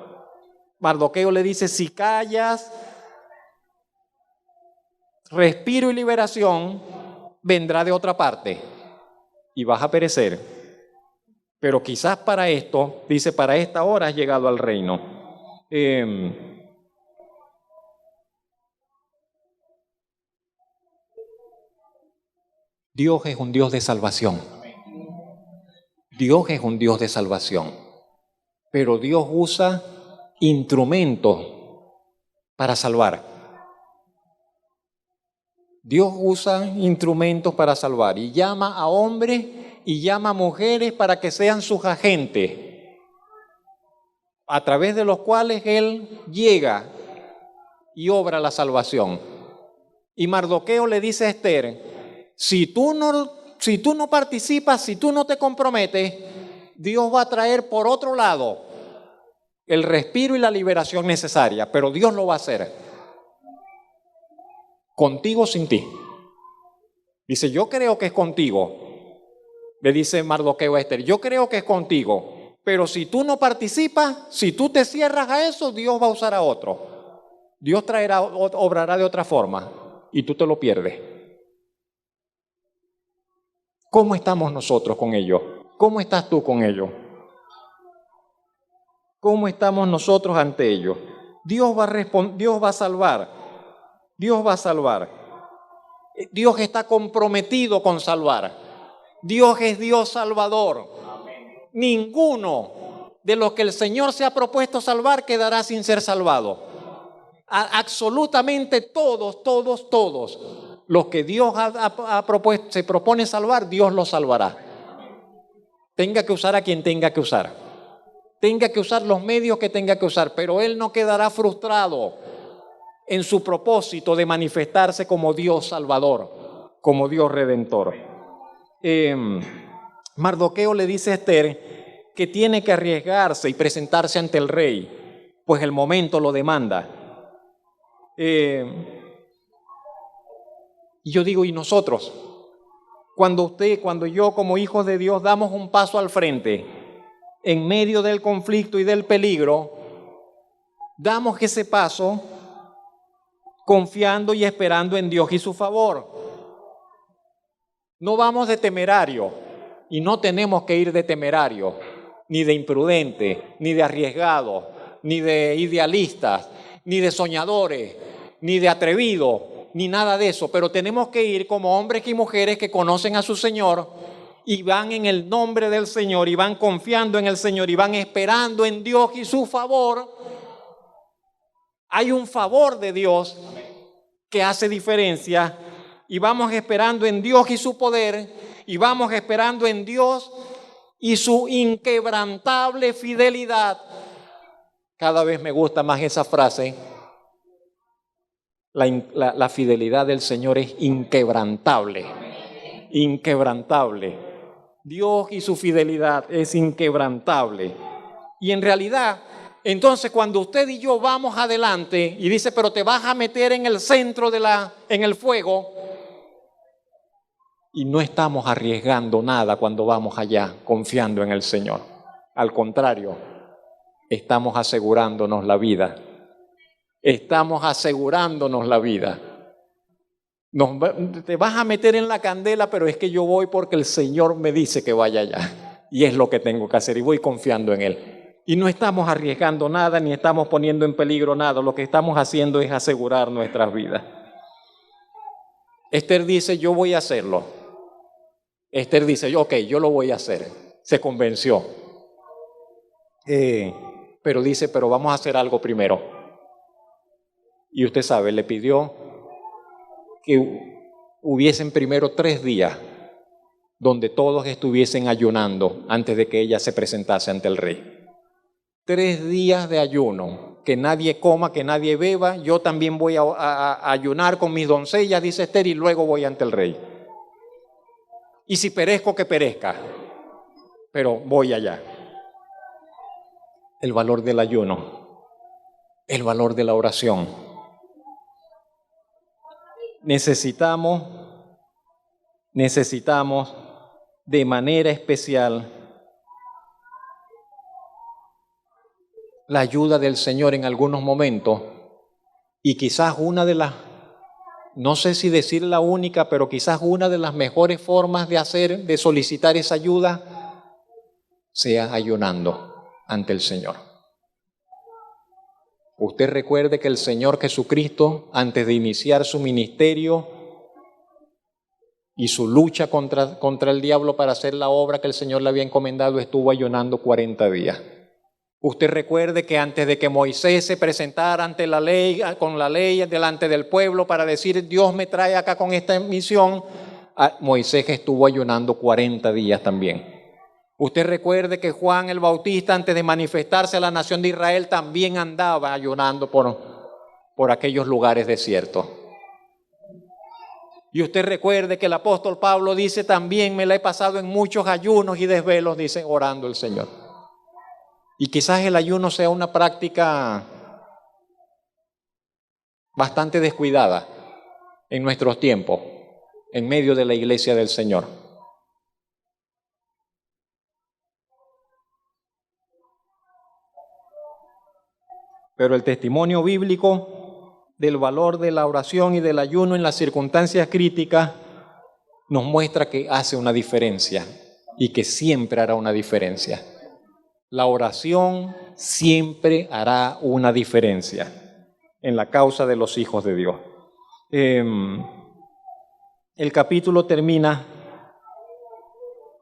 Mardoqueo le dice, si callas, respiro y liberación vendrá de otra parte y vas a perecer. Pero quizás para esto, dice, para esta hora has llegado al reino. Dios es un Dios de salvación. Dios es un Dios de salvación. Pero Dios usa instrumentos para salvar. Dios usa instrumentos para salvar y llama a hombres y llama a mujeres para que sean sus agentes, a través de los cuales Él llega y obra la salvación. Y Mardoqueo le dice a Ester, si tú no participas, si tú no te comprometes, Dios va a traer por otro lado el respiro y la liberación necesaria, pero Dios lo va a hacer. Contigo o sin ti. Dice, yo creo que es contigo. Le dice Mardoqueo a Ester, yo creo que es contigo, pero si tú no participas, si tú te cierras a eso, Dios va a usar a otro. Dios obrará de otra forma y tú te lo pierdes. ¿Cómo estamos nosotros con ello? ¿Cómo estás tú con ello? ¿Cómo estamos nosotros ante ello? Dios va a salvar. Dios va a salvar. Dios está comprometido con salvar. Dios es Dios salvador. Ninguno de los que el Señor se ha propuesto salvar quedará sin ser salvado. Absolutamente todos los que Dios se propone salvar, Dios los salvará. Tenga que usar a quien tenga que usar. Tenga que usar los medios que tenga que usar, pero Él no quedará frustrado en su propósito de manifestarse como Dios salvador, como Dios redentor. Mardoqueo le dice a Ester que tiene que arriesgarse y presentarse ante el rey, pues el momento lo demanda. Y yo digo, ¿y nosotros? Cuando yo como hijos de Dios damos un paso al frente, en medio del conflicto y del peligro, damos ese paso confiando y esperando en Dios y su favor. No vamos de temerario y no tenemos que ir de temerario, ni de imprudente, ni de arriesgado, ni de idealistas, ni de soñadores, ni de atrevidos, ni nada de eso, pero tenemos que ir como hombres y mujeres que conocen a su Señor y van en el nombre del Señor y van confiando en el Señor y van esperando en Dios y su favor. Hay un favor de Dios que hace diferencia y vamos esperando en Dios y su poder y vamos esperando en Dios y su inquebrantable fidelidad. Cada vez me gusta más esa frase. La fidelidad del Señor es inquebrantable. Inquebrantable. Dios y su fidelidad es inquebrantable. Y en realidad, entonces cuando usted y yo vamos adelante y dice, pero te vas a meter en el centro en el fuego, y no estamos arriesgando nada cuando vamos allá, confiando en el Señor. Al contrario, estamos asegurándonos la vida. Estamos asegurándonos la vida. Te vas a meter en la candela, pero es que yo voy porque el Señor me dice que vaya allá. Y es lo que tengo que hacer y voy confiando en Él. Y no estamos arriesgando nada ni estamos poniendo en peligro nada. Lo que estamos haciendo es asegurar nuestras vidas. Esther dice, yo voy a hacerlo. Esther dice, ok, yo lo voy a hacer. Se convenció. Pero dice, pero vamos a hacer algo primero. Y usted sabe, le pidió que hubiesen primero 3 días donde todos estuviesen ayunando antes de que ella se presentase ante el rey. 3 días de ayuno, que nadie coma, que nadie beba. Yo también voy a ayunar con mis doncellas, dice Esther, y luego voy ante el rey. Y si perezco, que perezca, pero voy allá. El valor del ayuno, el valor de la oración. Necesitamos de manera especial la ayuda del Señor en algunos momentos, y quizás una de las, no sé si decir la única, pero quizás una de las mejores formas de solicitar esa ayuda sea ayunando ante el Señor. Usted recuerde que el Señor Jesucristo, antes de iniciar su ministerio y su lucha contra el diablo para hacer la obra que el Señor le había encomendado, estuvo ayunando 40 días. Usted recuerde que antes de que Moisés se presentara ante la ley, con la ley delante del pueblo para decir, Dios me trae acá con esta misión, Moisés estuvo ayunando 40 días también. Usted recuerde que Juan el Bautista, antes de manifestarse a la nación de Israel, también andaba ayunando por aquellos lugares desiertos. Y usted recuerde que el apóstol Pablo dice, también me la he pasado en muchos ayunos y desvelos, dice, orando el Señor. Y quizás el ayuno sea una práctica bastante descuidada en nuestros tiempos, en medio de la iglesia del Señor. Pero el testimonio bíblico del valor de la oración y del ayuno en las circunstancias críticas nos muestra que hace una diferencia y que siempre hará una diferencia. La oración siempre hará una diferencia en la causa de los hijos de Dios. El capítulo termina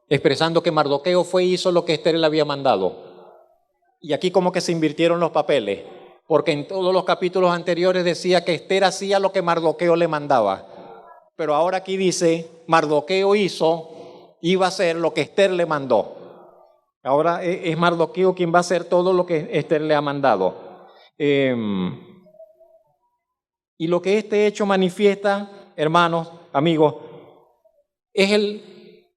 expresando que Mardoqueo hizo lo que Esther le había mandado. Y aquí como que se invirtieron los papeles, porque en todos los capítulos anteriores decía que Esther hacía lo que Mardoqueo le mandaba. Pero ahora aquí dice, Mardoqueo iba a hacer lo que Esther le mandó. Ahora es Mardoqueo quien va a hacer todo lo que Esther le ha mandado. Y lo que este hecho manifiesta, hermanos, amigos,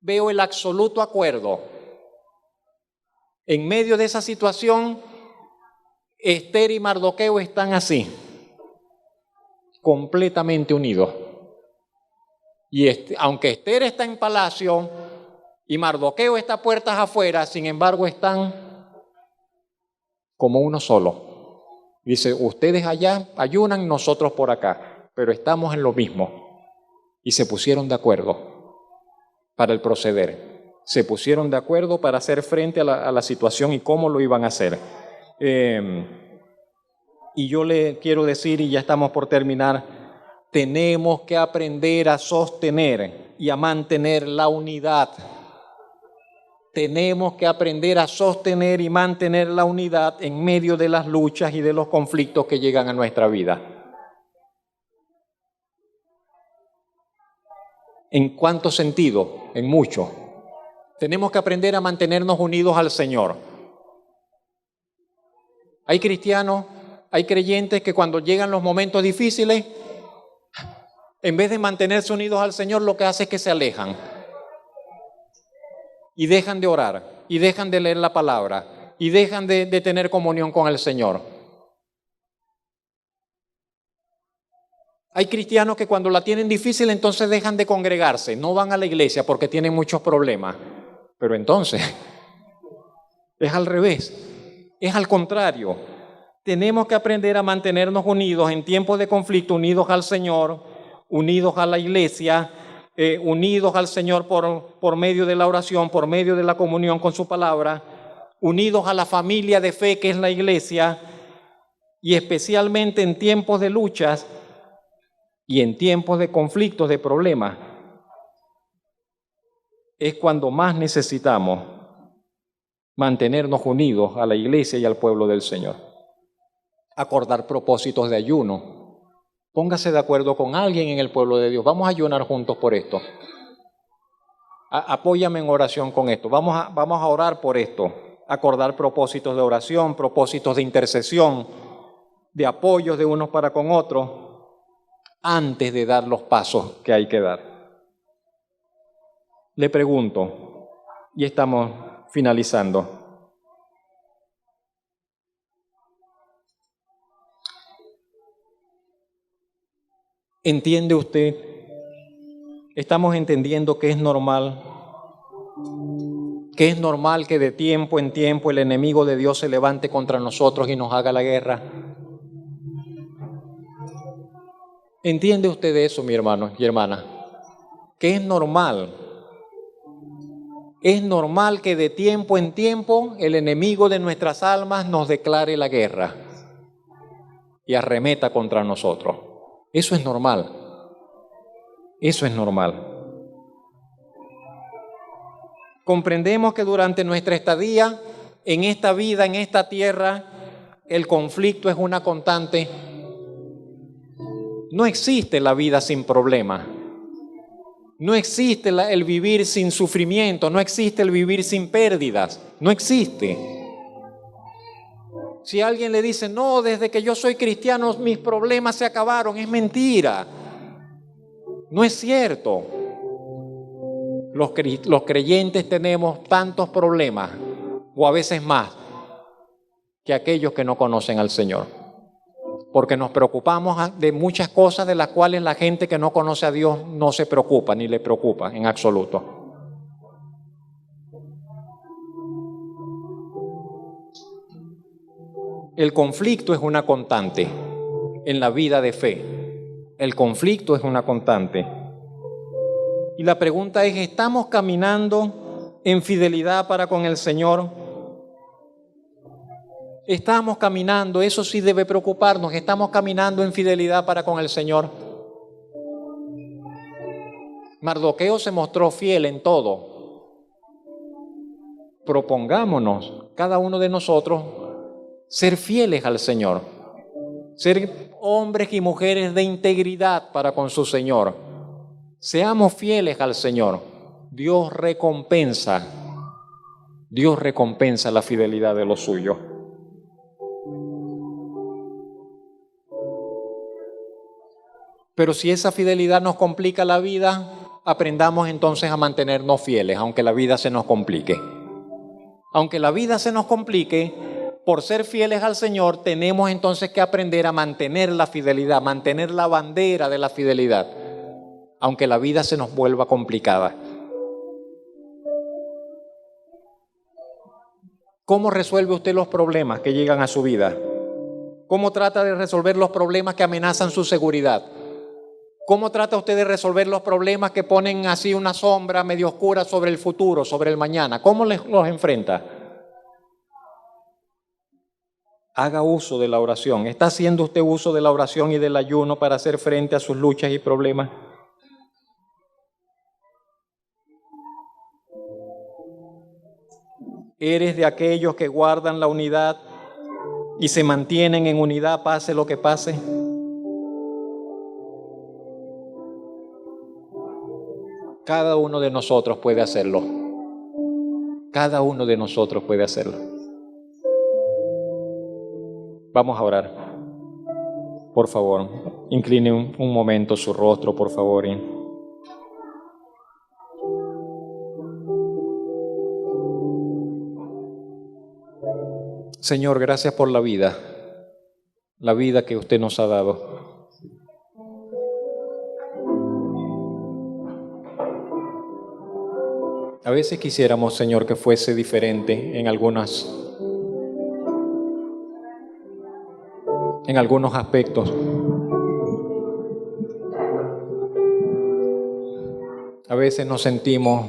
veo el absoluto acuerdo. En medio de esa situación, Esther y Mardoqueo están así, completamente unidos. Y aunque Esther está en palacio y Mardoqueo está a puertas afuera, sin embargo están como uno solo. Dice, ustedes allá ayunan, nosotros por acá, pero estamos en lo mismo. Y se pusieron de acuerdo para el proceder. Se pusieron de acuerdo para hacer frente a la situación y cómo lo iban a hacer. Y yo le quiero decir, y ya estamos por terminar, tenemos que aprender a sostener y a mantener la unidad. Tenemos que aprender a sostener y mantener la unidad en medio de las luchas y de los conflictos que llegan a nuestra vida. ¿En cuánto sentido? En mucho. Tenemos que aprender a mantenernos unidos al Señor. Hay cristianos, hay creyentes que cuando llegan los momentos difíciles, en vez de mantenerse unidos al Señor, lo que hace es que se alejan. Y dejan de orar, y dejan de leer la palabra, y dejan de tener comunión con el Señor. Hay cristianos que cuando la tienen difícil, entonces dejan de congregarse, no van a la iglesia porque tienen muchos problemas. Pero entonces, es al revés, es al contrario. Tenemos que aprender a mantenernos unidos en tiempos de conflicto, unidos al Señor, unidos a la iglesia, unidos al Señor por medio de la oración, por medio de la comunión con su palabra, unidos a la familia de fe que es la iglesia, y especialmente en tiempos de luchas y en tiempos de conflictos, de problemas, es cuando más necesitamos mantenernos unidos a la iglesia y al pueblo del Señor. Acordar propósitos de ayuno. Póngase de acuerdo con alguien en el pueblo de Dios. Vamos a ayunar juntos por esto. Apóyame en oración con esto. Vamos a orar por esto. Acordar propósitos de oración, propósitos de intercesión, de apoyos de unos para con otros, antes de dar los pasos que hay que dar. Le pregunto, y estamos finalizando, ¿entiende usted? ¿Estamos entendiendo que es normal? ¿Que es normal que de tiempo en tiempo el enemigo de Dios se levante contra nosotros y nos haga la guerra? ¿Entiende usted eso, mi hermano y hermana? Que es normal. Es normal que de tiempo en tiempo el enemigo de nuestras almas nos declare la guerra y arremeta contra nosotros. Eso es normal. Eso es normal. Comprendemos que durante nuestra estadía en esta vida, en esta tierra, el conflicto es una constante. No existe la vida sin problemas. No existe el vivir sin sufrimiento, no existe el vivir sin pérdidas, no existe. Si alguien le dice, no, desde que yo soy cristiano mis problemas se acabaron, es mentira. No es cierto. Los creyentes tenemos tantos problemas, o a veces más, que aquellos que no conocen al Señor. Porque nos preocupamos de muchas cosas de las cuales la gente que no conoce a Dios no se preocupa, ni le preocupa en absoluto. El conflicto es una constante en la vida de fe. El conflicto es una constante. Y la pregunta es, ¿estamos caminando en fidelidad para con el Señor? Estamos caminando, eso sí debe preocuparnos, estamos caminando en fidelidad para con el Señor. Mardoqueo se mostró fiel en todo. Propongámonos, cada uno de nosotros, ser fieles al Señor, ser hombres y mujeres de integridad para con su Señor. Seamos fieles al Señor. Dios recompensa la fidelidad de los suyos. Pero si esa fidelidad nos complica la vida, aprendamos entonces a mantenernos fieles, aunque la vida se nos complique. Aunque la vida se nos complique, por ser fieles al Señor, tenemos entonces que aprender a mantener la fidelidad, mantener la bandera de la fidelidad, aunque la vida se nos vuelva complicada. ¿Cómo resuelve usted los problemas que llegan a su vida? ¿Cómo trata de resolver los problemas que amenazan su seguridad? ¿Cómo trata usted de resolver los problemas que ponen así una sombra medio oscura sobre el futuro, sobre el mañana? ¿Cómo los enfrenta? Haga uso de la oración. ¿Está haciendo usted uso de la oración y del ayuno para hacer frente a sus luchas y problemas? ¿Eres de aquellos que guardan la unidad y se mantienen en unidad pase lo que pase? Cada uno de nosotros puede hacerlo. Cada uno de nosotros puede hacerlo. Vamos a orar. Por favor, incline un momento su rostro, por favor. Señor, gracias por la vida que usted nos ha dado. A veces quisiéramos, Señor, que fuese diferente en algunos aspectos. A veces nos sentimos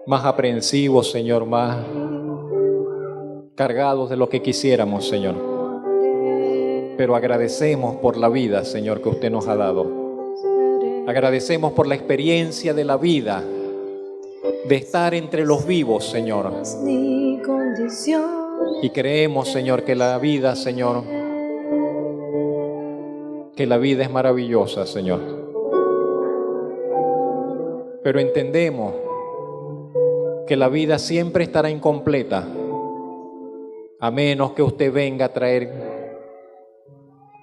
más aprensivos, Señor, más cargados de lo que quisiéramos, Señor. Pero agradecemos por la vida, Señor, que usted nos ha dado. Agradecemos por la experiencia de la vida, de estar entre los vivos, Señor. Y creemos, Señor, que la vida, Señor, que la vida es maravillosa, Señor. Pero entendemos que la vida siempre estará incompleta, a menos que usted venga a traer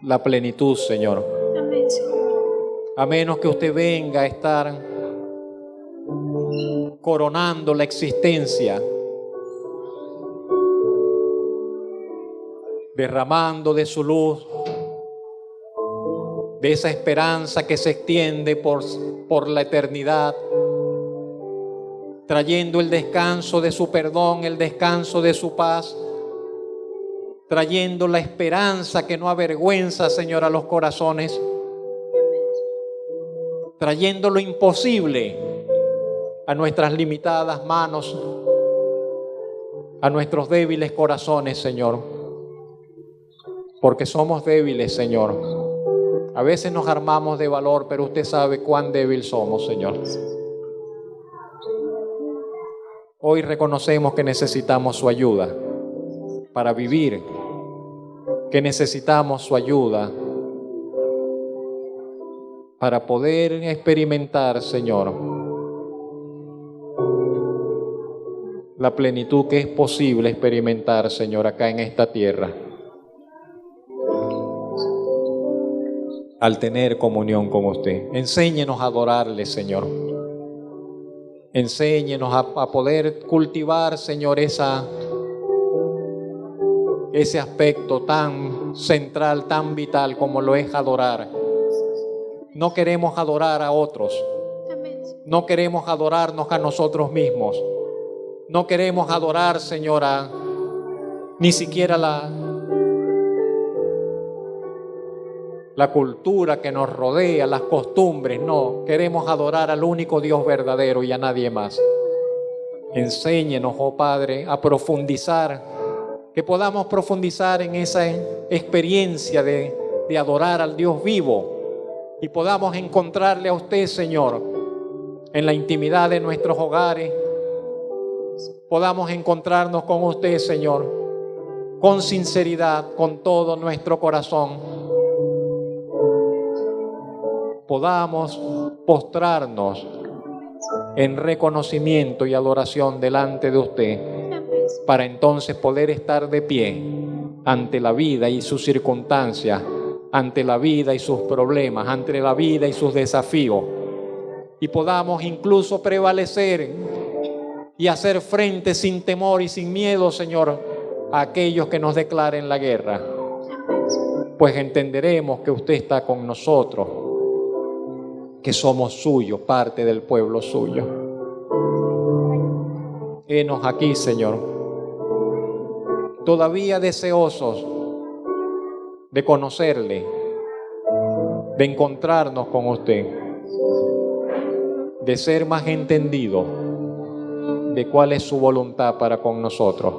la plenitud, Señor. A menos que usted venga a estar coronando la existencia, derramando de su luz, de esa esperanza que se extiende por la eternidad, trayendo el descanso de su perdón, el descanso de su paz, trayendo la esperanza que no avergüenza, Señor, a los corazones, trayendo lo imposible a nuestras limitadas manos, a nuestros débiles corazones, Señor, porque somos débiles, Señor. A veces nos armamos de valor, pero usted sabe cuán débil somos, Señor. Hoy reconocemos que necesitamos su ayuda para vivir, que necesitamos su ayuda para poder experimentar, Señor, la plenitud que es posible experimentar, Señor, acá en esta tierra, al tener comunión con usted. Enséñenos a adorarle, Señor. Enséñenos a poder cultivar, Señor, ese aspecto tan central, tan vital como lo es adorar. No queremos adorar a otros. No queremos adorarnos a nosotros mismos. No queremos adorar, Señora, ni siquiera la cultura que nos rodea, las costumbres. No, queremos adorar al único Dios verdadero y a nadie más. Enséñenos, oh Padre, a profundizar, que podamos profundizar en esa experiencia de adorar al Dios vivo y podamos encontrarle a usted, Señor, en la intimidad de nuestros hogares. Podamos encontrarnos con usted, Señor, con sinceridad, con todo nuestro corazón. Podamos postrarnos en reconocimiento y adoración delante de usted, para entonces poder estar de pie ante la vida y sus circunstancias, ante la vida y sus problemas, ante la vida y sus desafíos, y podamos incluso prevalecer y hacer frente sin temor y sin miedo, Señor, a aquellos que nos declaren la guerra, pues entenderemos que usted está con nosotros, que somos suyos, parte del pueblo suyo. Henos aquí, Señor, todavía deseosos de conocerle, de encontrarnos con usted, de ser más entendidos de cuál es su voluntad para con nosotros.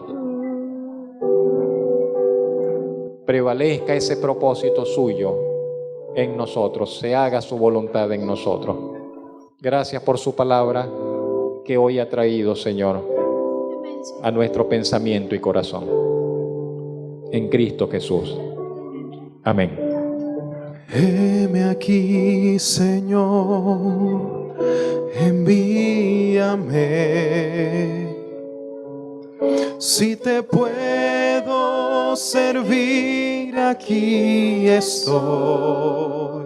Prevalezca ese propósito suyo en nosotros, se haga su voluntad en nosotros. Gracias por su palabra que hoy ha traído, Señor, a nuestro pensamiento y corazón. En Cristo Jesús. Amén. Heme aquí, Señor, envíame. Si te puedo servir, aquí estoy.